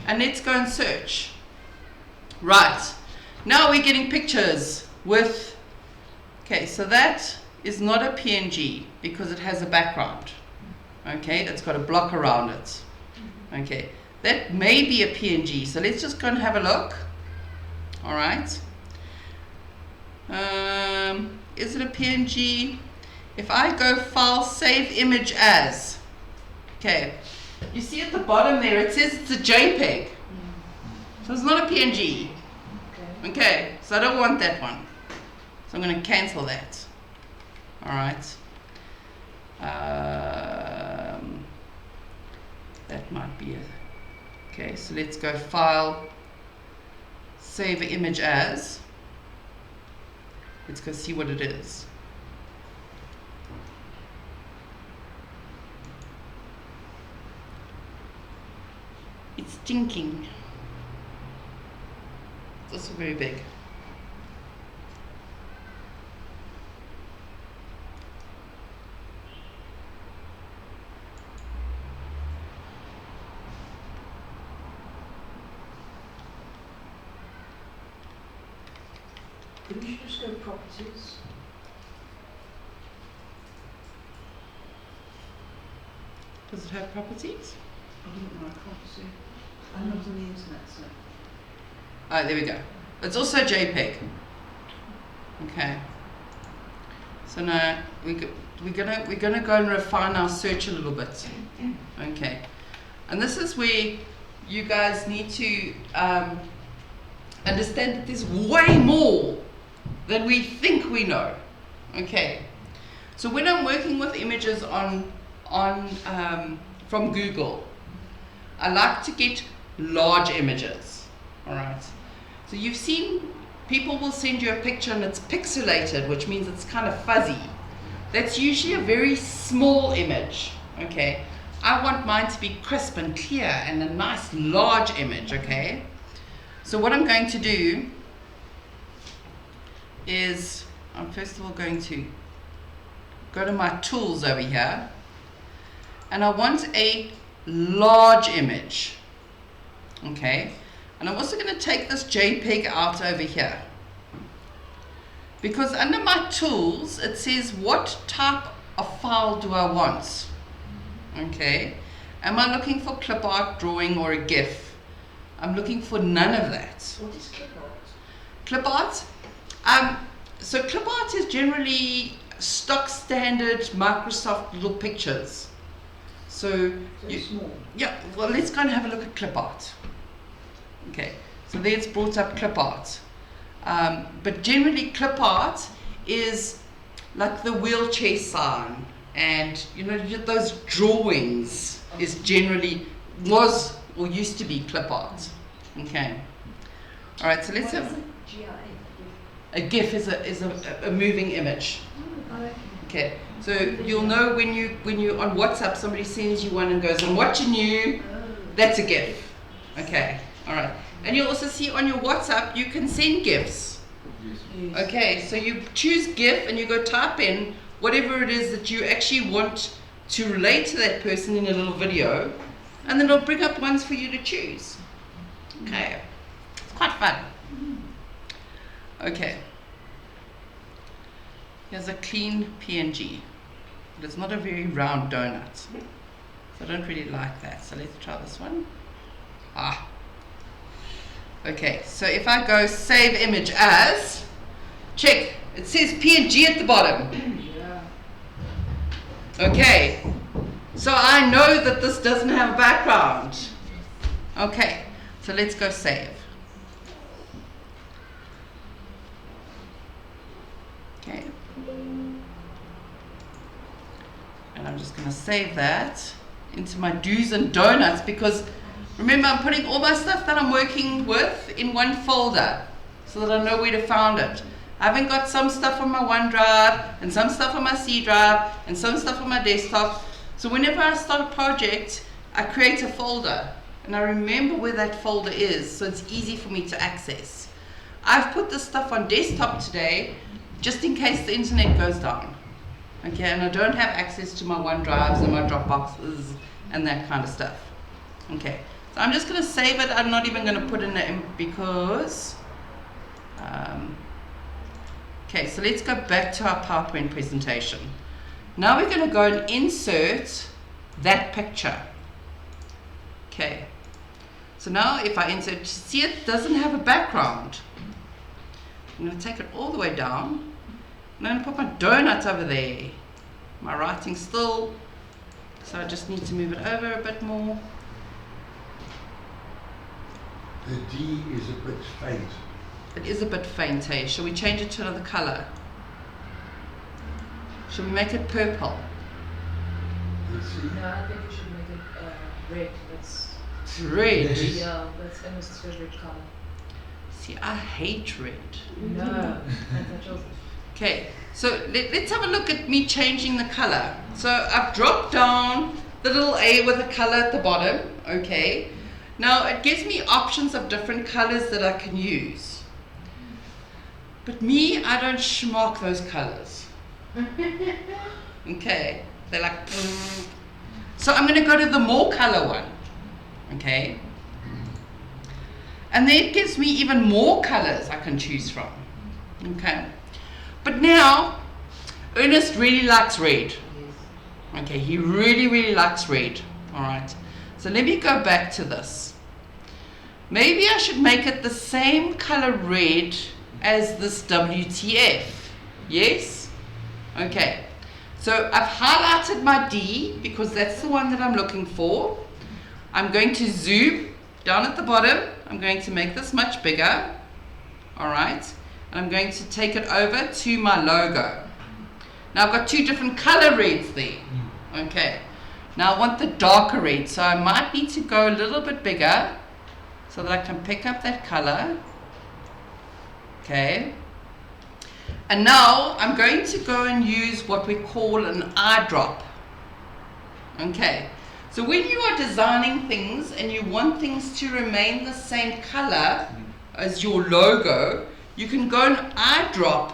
And let's go and search. Right. Now we're getting pictures with... Okay, so that is not a PNG because it has a background. Okay, that's got a block around it. Okay, that may be a PNG. So let's just go and have a look. All right. Is it a PNG? If I go File, Save Image As. Okay, you see at the bottom there it says it's a JPEG. So it's not a PNG. Okay, so I don't want that one. So I'm going to cancel that. All right. That might be it. Okay, so let's go File, Save Image As. Let's go see what it is. It's stinking. It's also very big. Didn't you just go properties? Does it have properties? I don't know, I can't see. I'm not on the internet, so. Oh, there we go. It's also JPEG. Okay. So now we're gonna go and refine our search a little bit. Okay. And this is where you guys need to understand that there's way more than we think we know. Okay. So when I'm working with images from Google, I like to get large images. All right. So you've seen people will send you a picture and it's pixelated, which means it's kind of fuzzy. That's usually a very small image. Okay. I want mine to be crisp and clear and a nice large image. Okay. So what I'm going to do is I'm first of all going to go to my tools over here, and I want a large image. Okay, and I'm also going to take this JPEG out over here, because under my tools it says what type of file do I want. Okay, am I looking for clip art, drawing, or a GIF? I'm looking for none of that. What is clip art? Clip art? So clip art is generally stock standard Microsoft little pictures. So, So you, small. yeah, well, let's go and have a look at clip art. Okay, so there it's brought up clip art. But generally, clip art is like the wheelchair sign, and you know, those drawings is generally, was or used to be clip art. Okay. All right, so let's What have. is it? GIF? A GIF is a moving image. Oh, okay. Okay, so you'll know when you on WhatsApp somebody sends you one and goes, "I'm watching you." That's a GIF. Okay, all right. And you'll also see on your WhatsApp you can send GIFs. Okay, so you choose GIF and you go type in whatever it is that you actually want to relate to that person in a little video, and then it'll bring up ones for you to choose. Okay, it's quite fun. Okay. Here's a clean PNG, but it's not a very round donut, so I don't really like that. So let's try this one. Okay, so if I go save image as, check, it says PNG at the bottom. Okay, so I know that this doesn't have a background. Okay, so let's go save. Okay. And I'm just going to save that into my do's and donuts, because remember, I'm putting all my stuff that I'm working with in one folder so that I know where to find it. I haven't got some stuff on my OneDrive and some stuff on my C drive and some stuff on my desktop. So whenever I start a project, I create a folder and I remember where that folder is, so it's easy for me to access. I've put this stuff on desktop today just in case the internet goes down. Okay, and I don't have access to my OneDrives and my Dropboxes and that kind of stuff. Okay, so I'm just going to save it. I'm not even going to put in it because okay, so let's go back to our PowerPoint presentation. Now we're going to go and insert that picture. Okay, so now if I insert, see, it doesn't have a background. I'm going to take it all the way down. I'm going to put my donut over there. My writing's still, so I just need to move it over a bit more. The D is a bit faint. It is a bit faint, hey? Shall we change it to another color? Shall we make it purple? Let's see. No, I think you should make it red. That's Red. yeah, that's Emma's favorite color. See, I hate red. No, that's yours. Okay, so let's have a look at me changing the color. So I've dropped down the little A with a color at the bottom, okay. Now it gives me options of different colors that I can use. But me, I don't schmuck those colors. Okay, they're like, pfft. So I'm gonna go to the more color one, okay. And then it gives me even more colors I can choose from, okay. But now, Ernest really likes red. Okay, he really likes red. Alright, so let me go back to this. Maybe I should make it the same color red as this WTF. Yes? Okay, so I've highlighted my D because that's the one that I'm looking for. I'm going to zoom down at the bottom. I'm going to make this much bigger. Alright. And I'm going to take it over to my logo. Now I've got two different color reds there. Okay. Now I want the darker red, so I might need to go a little bit bigger so that I can pick up that color. Okay. And now I'm going to go and use what we call an eyedrop. Okay. So when you are designing things and you want things to remain the same color as your logo, you can go and eyedrop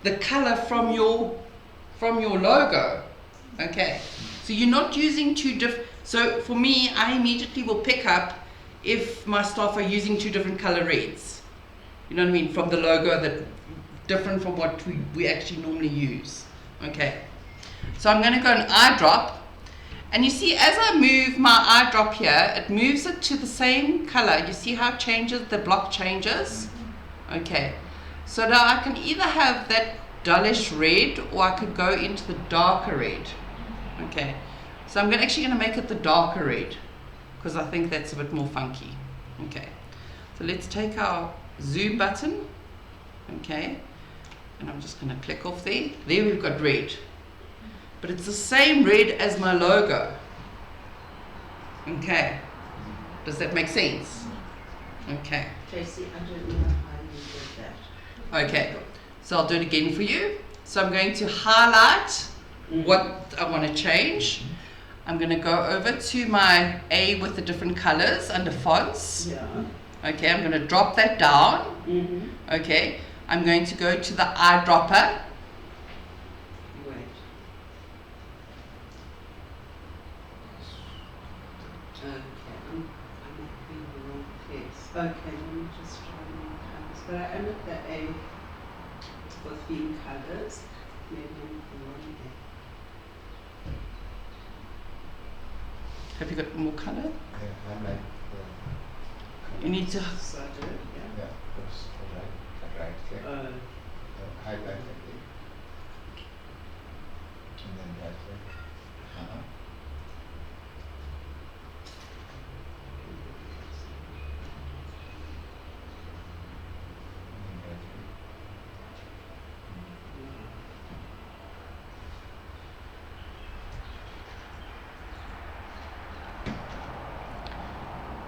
the color from your logo. Okay, so you're not using two different. So for me, I immediately will pick up if my staff are using two different color reds. You know what I mean? From the logo, that different from what we actually normally use. Okay, so I'm going to go and eyedrop, and you see as I move my eyedrop here, it moves it to the same color. You see how it changes? The block changes. Okay, so now I can either have that dullish red or I could go into the darker red. Okay, So I'm actually going to make it the darker red because I think that's a bit more funky. Okay, so let's take our zoom button. Okay, and I'm just going to click off there. There we've got red, but it's the same red as my logo. Okay, does that make sense? Okay. Tracey, I don't know how you did that. Okay, so I'll do it again for you. So I'm going to highlight what I want to change. I'm going to go over to my A with the different colors under fonts. Yeah. Okay, I'm going to drop that down. Mm-hmm. Okay, I'm going to go to the eyedropper. Wait. Okay, I'm in the wrong place. Okay, let me just try more colors. But I am at the A for theme colors. Maybe I'm at the wrong A. Have you got more color? Yeah, I like You need to. So I do it, yeah. yeah, first right click, highlight it, and then right click. And then right click.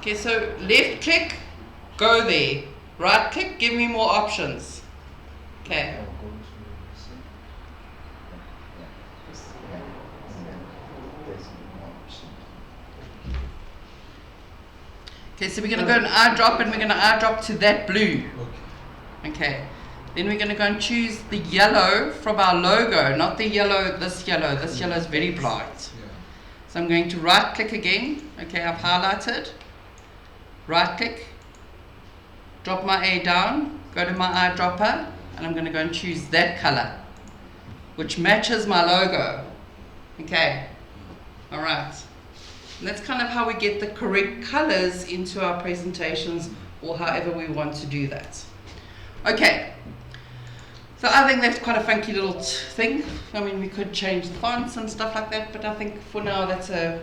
Okay, so left click, go there. Right click, give me more options. Okay. I'll go to this. Yeah, and then there's more options. Okay, so we're going to go and eyedrop and we're going to eyedrop to that blue. Okay. Okay. Then we're going to go and choose the yellow from our logo, not the yellow, this yellow. This yellow is very bright. Yeah. So I'm going to right click again. Okay, I've highlighted. Right click. Drop my A down. Go to my eyedropper. And I'm going to go and choose that color, which matches my logo. Okay. Alright. And that's kind of how we get the correct colors into our presentations, or however we want to do that. Okay. So I think that's quite a funky little thing. I mean, we could change the fonts and stuff like that, but I think for now that's a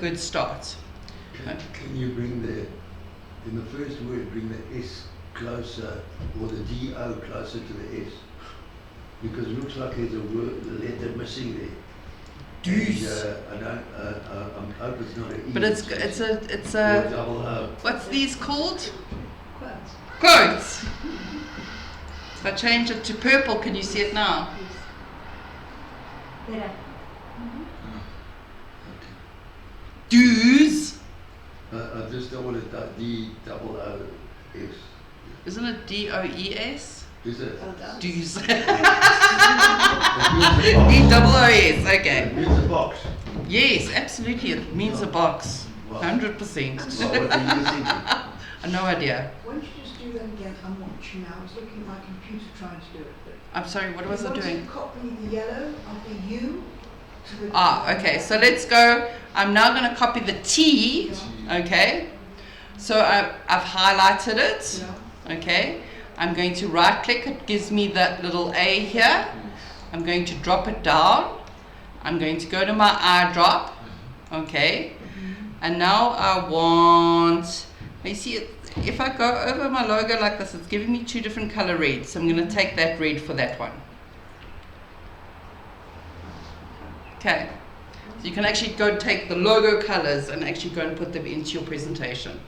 good start. Can you bring in the first word, bring the S closer, or the D-O closer to the S? Because it looks like there's a letter missing there. Deuce. And, I hope it's not an E. But it's or a double O. what's these called? Quotes. Quotes. If I change it to purple, can you see it now? Better. Dues. I just don't want it D-double-O-S. Isn't it DOES? Is it? Well done. Dues. It means a box. DOOS. Okay. It means a box. Yes, absolutely. It means a box. Well, 100%. well, what are you thinking? No idea. Why don't you just do that again? I'm watching now. I was looking at my computer trying to do it. But I'm sorry, what was I want doing? to copy the yellow of the U to the Okay, so let's go. I'm now going to copy the T, okay? So I've highlighted it, Yeah. okay? I'm going to right click, it gives me that little A here. I'm going to drop it down. I'm going to go to my eyedrop, okay? And now I want, you see, if I go over my logo like this, it's giving me two different color reds. So I'm going to take that red for that one. Okay, so you can actually go and take the logo colors and actually go and put them into your presentation,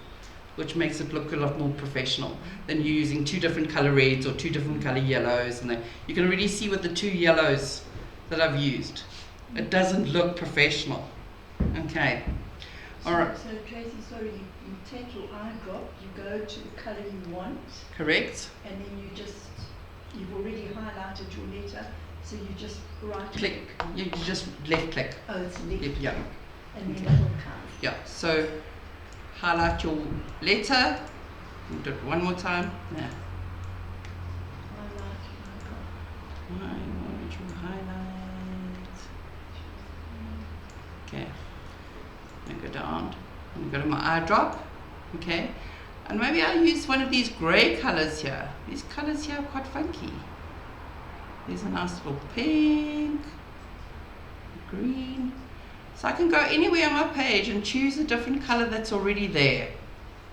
which makes it look a lot more professional than you using two different color reds or two different color yellows. And you can already see with the two yellows that I've used, it doesn't look professional. Okay, all right, So Tracey, sorry, you take your eyedrop, you go to the colour you want, correct. and then you've already highlighted your letter, so you just right Click, you just left click. Oh, it's left. Yeah, And then it will come. yeah. So highlight your letter. Do it one more time. Yeah. Highlight, Why won't you highlight? Okay. I'm gonna go down. I'm gonna go to my eyedrop. Okay. And maybe I'll use one of these grey colours here. These colours here are quite funky. There's a nice little pink, green. So I can go anywhere on my page and choose a different color that's already there.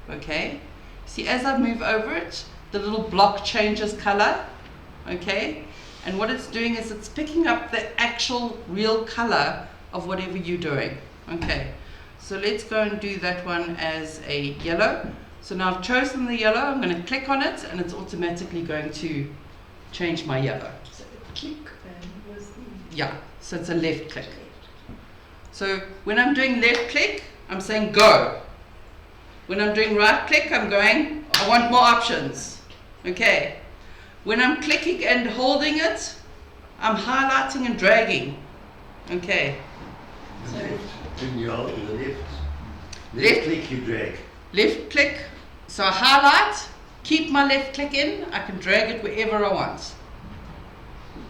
Okay? See, as I move over it, the little block changes color. Okay? And what it's doing is it's picking up the actual real color of whatever you're doing. Okay? So let's go and do that one as a yellow. So now I've chosen the yellow, I'm going to click on it and it's automatically going to change my yellow. So the click was the Yeah, so it's a left click. So when I'm doing left click, I'm saying go. When I'm doing right click, I'm going, I want more options. Okay. When I'm clicking and holding it, I'm highlighting and dragging. Okay. The left. When you hold the left. Left. Click, you drag. Left click, so I highlight, keep my left click in, I can drag it wherever I want.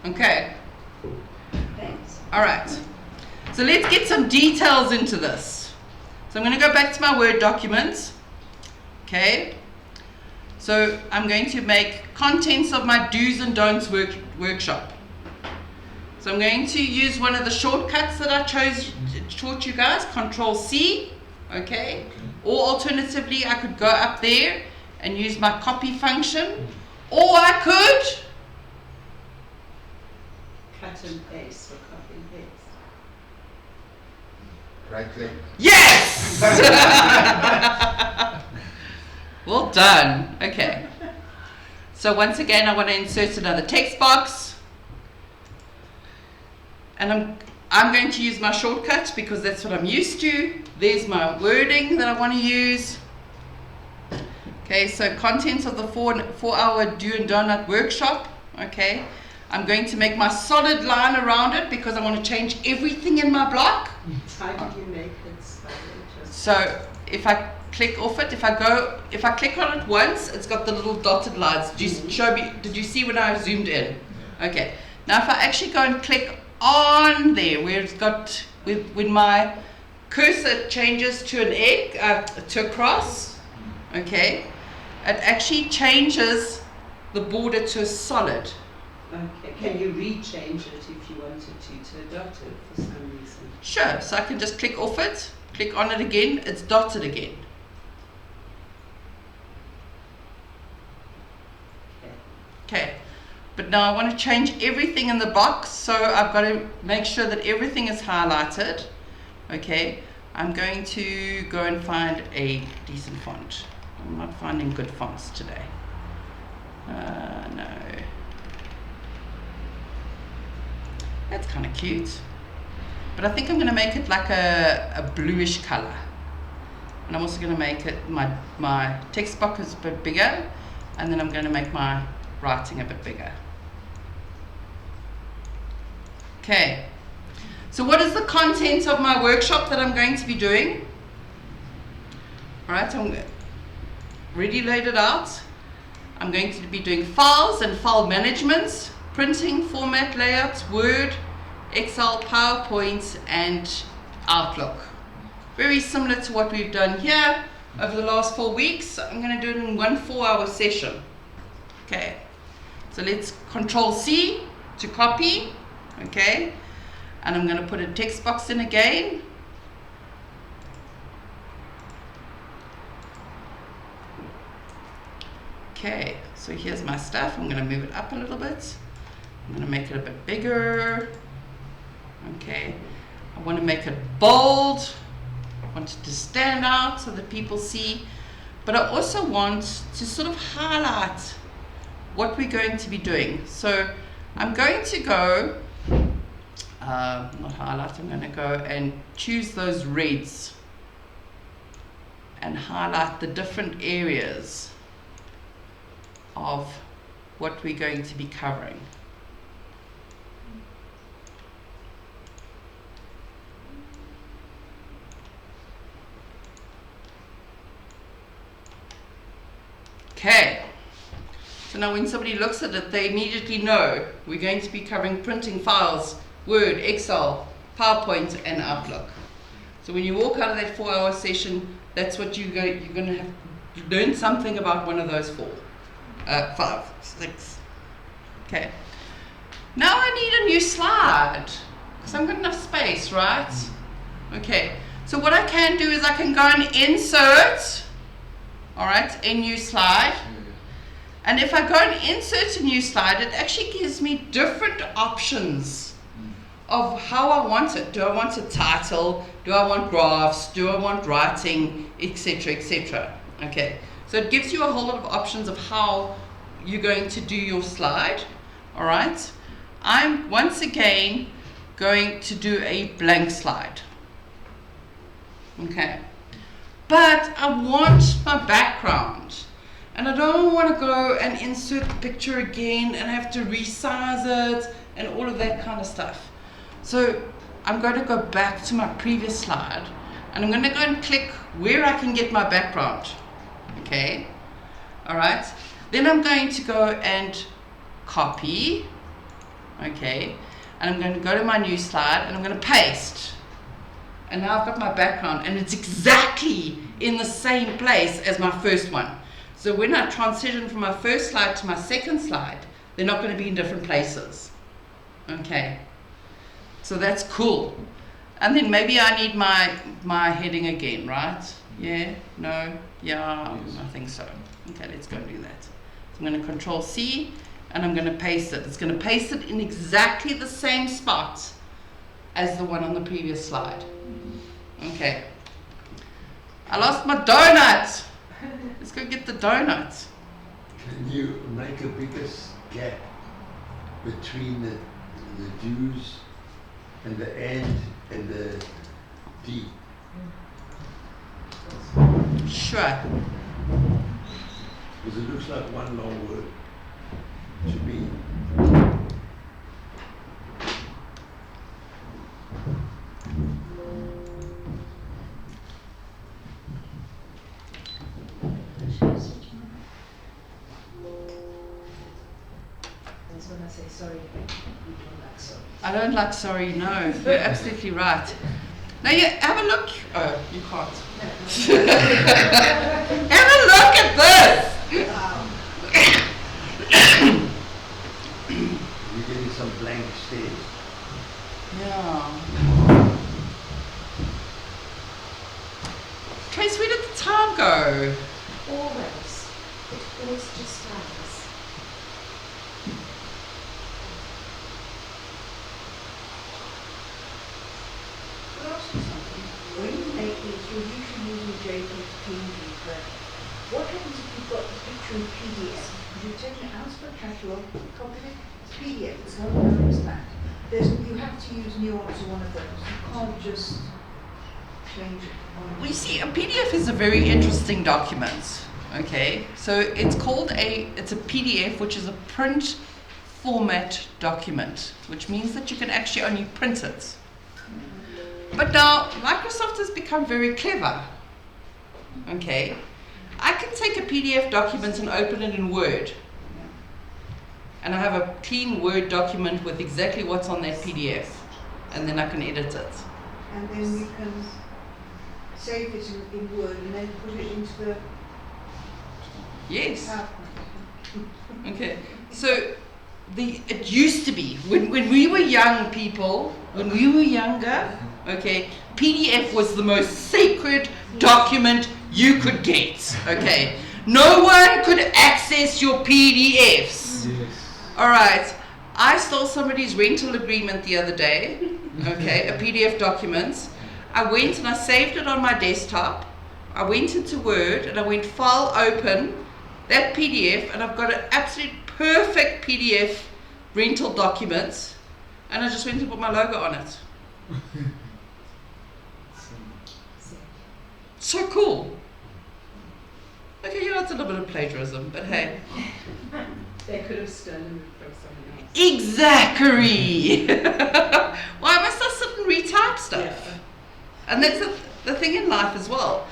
Okay. Thanks. Alright. So let's get some details into this. So I'm going to go back to my Word document. Okay. So I'm going to make contents of my do's and don'ts workshop. So I'm going to use one of the shortcuts that I taught you guys, Control C. Okay. Or alternatively, I could go up there and use my copy function. Or I could Cut and paste or copy and paste. Right click. Yes! Well done. Okay. So once again, I want to insert another text box. And I'm going to use my shortcut because that's what I'm used to. There's my wording that I want to use. Okay, so contents of the 4-hour do and donut workshop. Okay. I'm going to make my solid line around it because I want to change everything in my block. How do you make it solid? So if I click off it, if I click on it once, it's got the little dotted lines. Did you see when I zoomed in? Okay. Now if I actually go and click on there where it's got, when my cursor changes to an egg, to a cross, okay, it actually changes the border to a solid. Okay, can you rechange it if you wanted to dot it for some reason? Sure, so I can just click off it, click on it again, it's dotted again. Okay, but now I want to change everything in the box, so I've got to make sure that everything is highlighted. Okay, I'm going to go and find a decent font. I'm not finding good fonts today. No. That's kind of cute. But I think I'm going to make it like a bluish color. And I'm also going to make it, my text box is a bit bigger. And then I'm going to make my writing a bit bigger. Okay. So what is the content of my workshop that I'm going to be doing? Alright, so I'm already laid it out. I'm going to be doing files and file management, printing, format, layouts, Word, Excel, PowerPoint, and Outlook. Very similar to what we've done here over the last 4 weeks. I'm going to do it in one 4-hour session. Okay, so let's Control C to copy. Okay, and I'm going to put a text box in again. Okay, so here's my stuff. I'm going to move it up a little bit. I'm going to make it a bit bigger. Okay, I want to make it bold. I want it to stand out so that people see. But I also want to sort of highlight what we're going to be doing. So I'm going to go, not highlight, I'm going to go and choose those reds and highlight the different areas of what we're going to be covering. Okay, so now when somebody looks at it, they immediately know we're going to be covering printing files, Word, Excel, PowerPoint, and Outlook. So when you walk out of that 4-hour session, that's what you're going to have learned something about one of those 5, 6. Okay. Now I need a new slide because I've got enough space, right? Okay, so what I can do is I can go and insert, all right, a new slide. And if I go and insert a new slide, it actually gives me different options of how I want it. Do I want a title? Do I want graphs? Do I want writing, etc., etc.? Okay, so it gives you a whole lot of options of how you're going to do your slide. All right, I'm once again going to do a blank slide. Okay, but I want my background, and I don't want to go and insert the picture again and have to resize it and all of that kind of stuff. So I'm going to go back to my previous slide, and I'm going to go and click where I can get my background. Okay, all right, then I'm going to go and copy. Okay, and I'm going to go to my new slide and I'm going to paste. And now I've got my background, and it's exactly in the same place as my first one. So when I transition from my first slide to my second slide, they're not going to be in different places. Okay, so that's cool. And then maybe I need my heading again, right? Yeah, no, yeah, I think so. Okay, let's go and do that. So I'm going to Control C, and I'm going to paste it. It's going to paste it in exactly the same spot as the one on the previous slide. Okay. I lost my donut. Let's go get the donut. Can you make a bigger gap between the do's and the and the D? Sure. Because it looks like one long word to me. That's when I say sorry, you don't like sorry. I don't like sorry, no. You're absolutely right. Now you have a look. Oh, you can't. Have a look at this. You're getting some blank stares. Yeah. Trace, where did the time go? Always. It always just flies. Can I ask you something? When you make these, you're usually using JPEG, PNG, but what happens if you've got the picture in PDF? Because you're taking it out of the catalogue, copy it, it's PDF, it's not going to expand. You have to use Nuance or one of those. You can't just change it. Well, you see, a PDF is a very interesting document. Okay, so it's a PDF, which is a print format document, which means that you can actually only print it. But now Microsoft has become very clever. Okay, I can take a PDF document and open it in Word, and I have a clean Word document with exactly what's on that PDF, and then I can edit it. And then you can save it in Word and then put it into the Yes. PowerPoint. Okay, so it used to be when we were young people, when we were younger, okay, PDF was the most sacred document you could get. Okay, no one could access your PDFs. Yes. All right, I stole somebody's rental agreement the other day. Okay, a PDF document. I went and I saved it on my desktop. I went into Word and I went File Open. That PDF, and I've got an absolute perfect PDF rental document, and I just went and put my logo on it. So cool. Okay, you know, it's a little bit of plagiarism, but hey. They could have stolen it from someone else. Exactly! Why must I sit and retype stuff? Yeah. And that's the thing in life as well.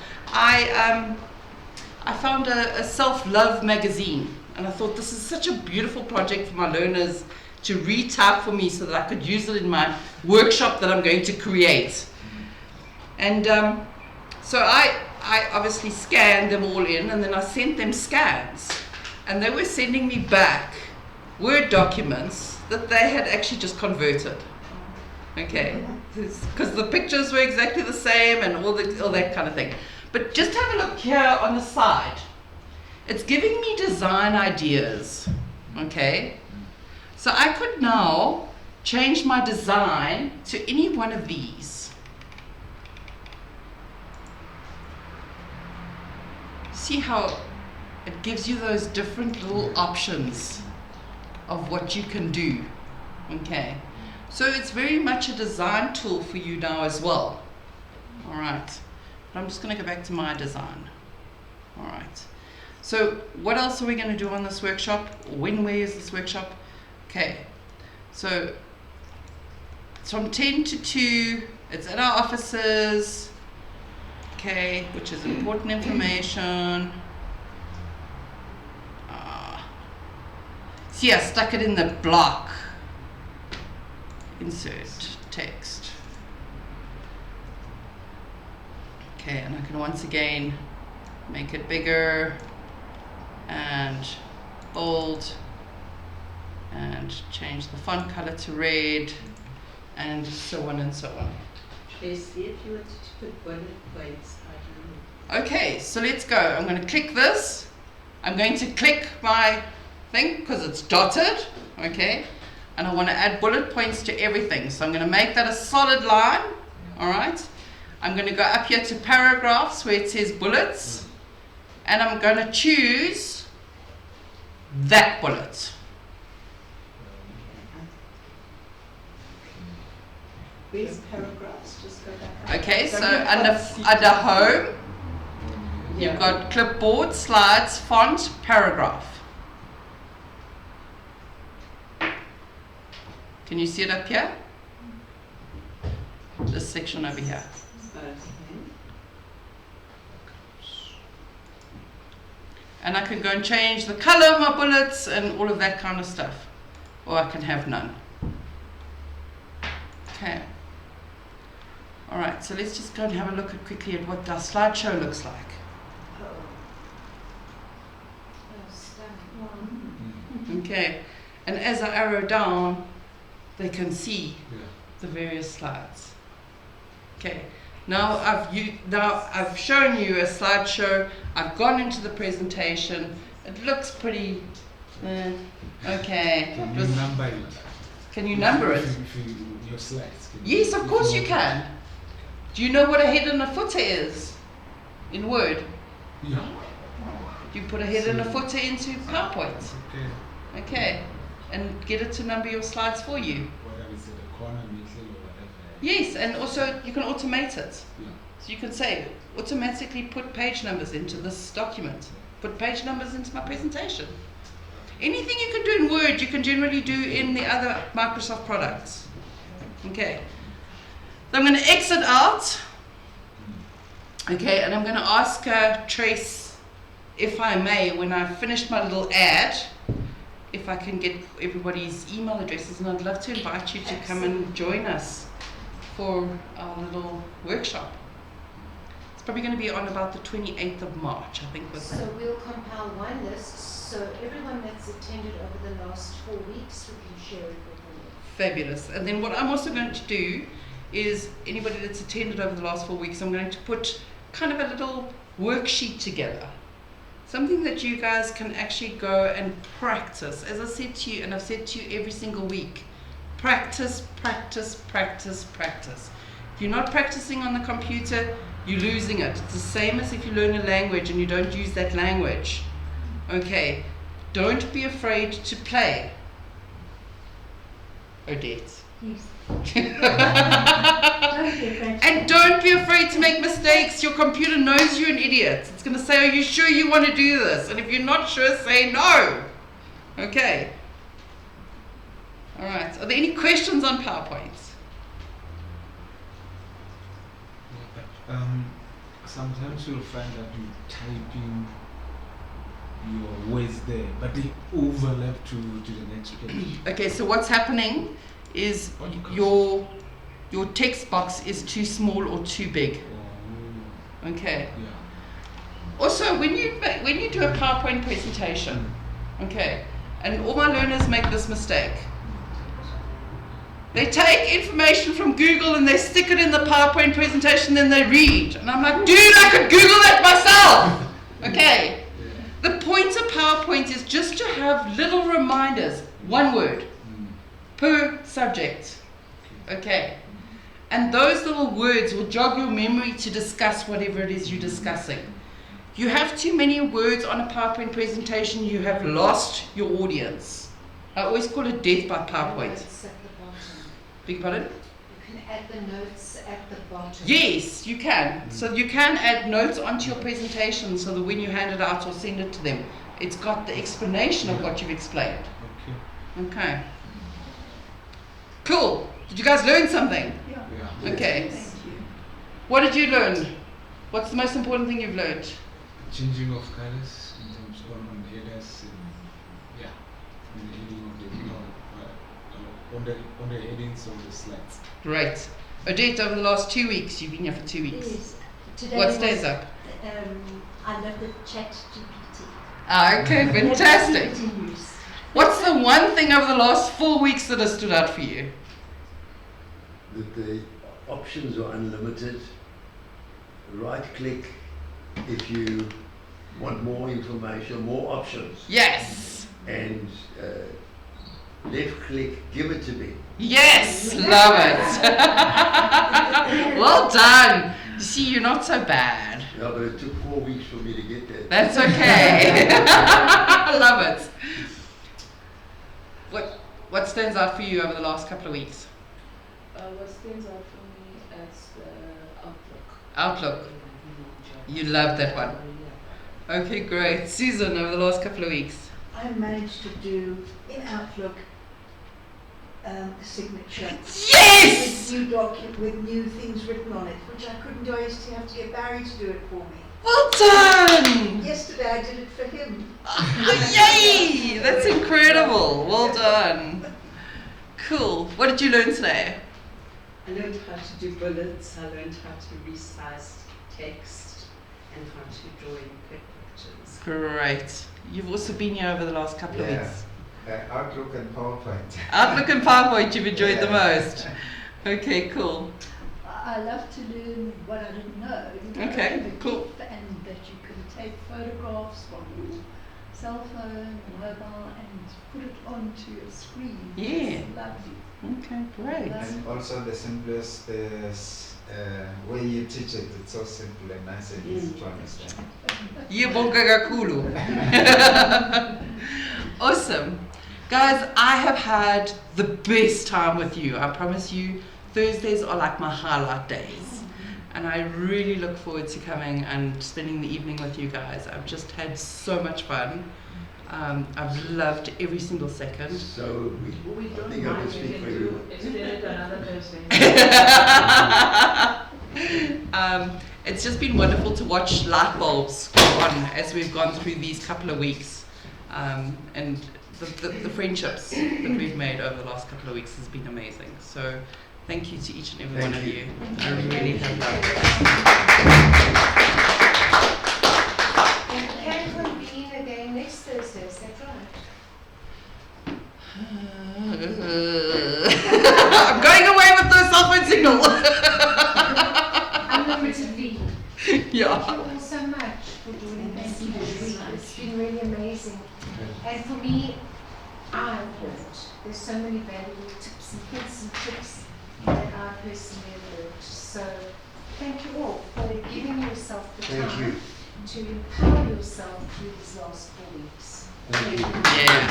I found a self-love magazine, and I thought this is such a beautiful project for my learners to retype for me so that I could use it in my workshop that I'm going to create. And so I obviously scanned them all in, and then I sent them scans, and they were sending me back Word documents that they had actually just converted. Okay, because the pictures were exactly the same and all that kind of thing. But just have a look here on the side. It's giving me design ideas. Okay, so I could now change my design to any one of these. See how it gives you those different little options of what you can do. Okay, so it's very much a design tool for you now as well. All right, but I'm just going to go back to my design. All right, so what else are we going to do on this workshop? Where is this workshop? Okay, so it's from 10 to 2. It's at our offices. Okay, which is important information. See, I stuck it in the block. Insert text. Okay, and I can once again make it bigger and bold and change the font color to red and so on and so on. Tracy, if you wanted to put bullet points, I don't know. Okay, so let's go. I'm going to click this. I'm going to click my thing because it's dotted. Okay, and I want to add bullet points to everything. So I'm going to make that a solid line. All right. I'm going to go up here to paragraphs where it says bullets, and I'm going to choose that bullet. Where's paragraphs? Just go back. Okay, so under home, you've got clipboard, slides, font, paragraph. Can you see it up here? This section over here. Okay. And I can go and change the color of my bullets and all of that kind of stuff. Or I can have none. Okay. Alright, so let's just go and have a look quickly at what our slideshow looks like. Okay, and as I arrow down, they can see the various slides. Okay, now I've shown you a slideshow. I've gone into the presentation. It looks pretty. Okay. Can you number it? Can you number it? Your slides. Yes, of course you can. Do you know what a header and a footer is in Word? Yeah. You put a header and a footer into PowerPoint. Okay. Okay, and get it to number your slides for you. Whatever is it, the corner, middle, or whatever. Yes, and also you can automate it. Yeah. So you can say, automatically put page numbers into this document. Put page numbers into my presentation. Anything you can do in Word, you can generally do in the other Microsoft products. Okay. So I'm going to exit out. Okay, and I'm going to ask Trace, if I may, when I've finished my little ad, if I can get everybody's email addresses, and I'd love to invite you to come and join us for our little workshop. It's probably going to be on about the 28th of March, I think. So we'll compile one list, so everyone that's attended over the last 4 weeks, we can share it with them. Fabulous. And then what I'm also going to do is, anybody that's attended over the last 4 weeks, I'm going to put kind of a little worksheet together. Something that you guys can actually go and practice. As I said to you, and I've said to you every single week, practice, practice, practice, practice. If you're not practicing on the computer, you're losing it. It's the same as if you learn a language and you don't use that language. Okay, don't be afraid to play. Odette. Yes. And don't be afraid to make mistakes. Your computer knows you're an idiot. It's going to say, are you sure you want to do this? And if you're not sure, say no. Okay. All right. Are there any questions on PowerPoint? Sometimes you'll find that you type in your words there, but they overlap to the next page. Okay, so what's happening is your text box is too small or too big. Oh. Okay. Yeah. Also, when you do a PowerPoint presentation, okay, and all my learners make this mistake. They take information from Google and they stick it in the PowerPoint presentation, then they read. And I'm like, dude, I could Google that myself. Okay. The point of PowerPoint is just to have little reminders, one word per subject. Okay. And those little words will jog your memory to discuss whatever it is you're discussing. You have too many words on a PowerPoint presentation, you have lost your audience. I always call it death by PowerPoint. Notes at the bottom. Beg pardon? You can add the notes at the bottom. Yes, you can. So you can add notes onto your presentation so that when you hand it out or send it to them, it's got the explanation of what you've explained. Okay. Cool. Did you guys learn something? Yeah. Okay. Thank you. What did you learn? What's the most important thing you've learned? Changing of colors in terms of on headers, yeah, on the heading of the on the headings of the slides. Great. Odette, over the last 2 weeks, you've been here for 2 weeks. Yes. Today What was, stays up? I love the chat GPT. Ah, okay, fantastic. Continues. What's the one thing over the last 4 weeks that has stood out for you? That the options are unlimited. Right click if you want more information, more options. Yes. And left click, give it to me. Yes, love it. Well done. You see, you're not so bad. Yeah, but it took 4 weeks for me to get there. That's okay. I love it. What stands out for you over the last couple of weeks? What stands out for me is the outlook. Outlook. You love that one. Okay, great. Susan, over the last couple of weeks. I managed to do in Outlook a signature. Yes! With new document with new things written on it, which I couldn't do. I used to have to get Barry to do it for me. Well done! Yesterday I did it for him. Yay! That's incredible. Well done. Cool. What did you learn today? I learned how to do bullets, I learned how to resize text, and how to draw in quick pictures. Great. You've also been here over the last couple of weeks. Outlook and PowerPoint. Outlook and PowerPoint you've enjoyed the most. Okay, cool. I love to learn what I didn't know. You know, Okay, the cool. gift and that you can take photographs from your cell phone, mobile, and put it onto a screen. Yeah. It's lovely. Okay, great. And also the simplest is way you teach it, it's so simple and nice and easy to understand. Yebonga kakhulu. Awesome. Guys, I have had the best time with you. I promise you, Thursdays are like my highlight days. And I really look forward to coming and spending the evening with you guys. I've just had so much fun. I've loved every single second. So I think I can speak for you. It's just been wonderful to watch light bulbs go on as we've gone through these couple of weeks. And the friendships that we've made over the last couple of weeks has been amazing. So thank you to each and every one of you. I really have loved it. And can convene again next Thursday, is that right? I'm going away with no cell phone signal. Unlimited leave. Yeah. Thank you all so much for joining us this week. It's been really amazing. And for me, I have learned. There's so many valuable tips and hints and tricks that I personally have learned. So thank you all for giving yourself the Thank time you. to empower yourself through these last 4 weeks. Thank you. Yeah.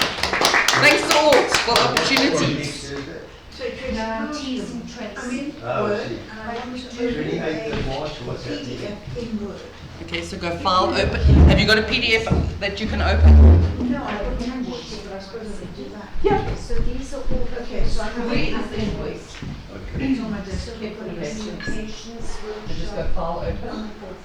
Thanks to all for the opportunity. Next Thursday? So Tracy, No, who's T's them? and Trace. I'm in Oh, I Word see. and I want to do 28th of a March, what's happening? PDF in Word. Okay, so go file open. Have you got a PDF that you can open? No, I wouldn't have Word, but I suppose I could do that. Yeah. So these are all the Okay, so I have Where is it. the invoice? Okay. It's on my desk. So we've got communications, Just go file open. workshops,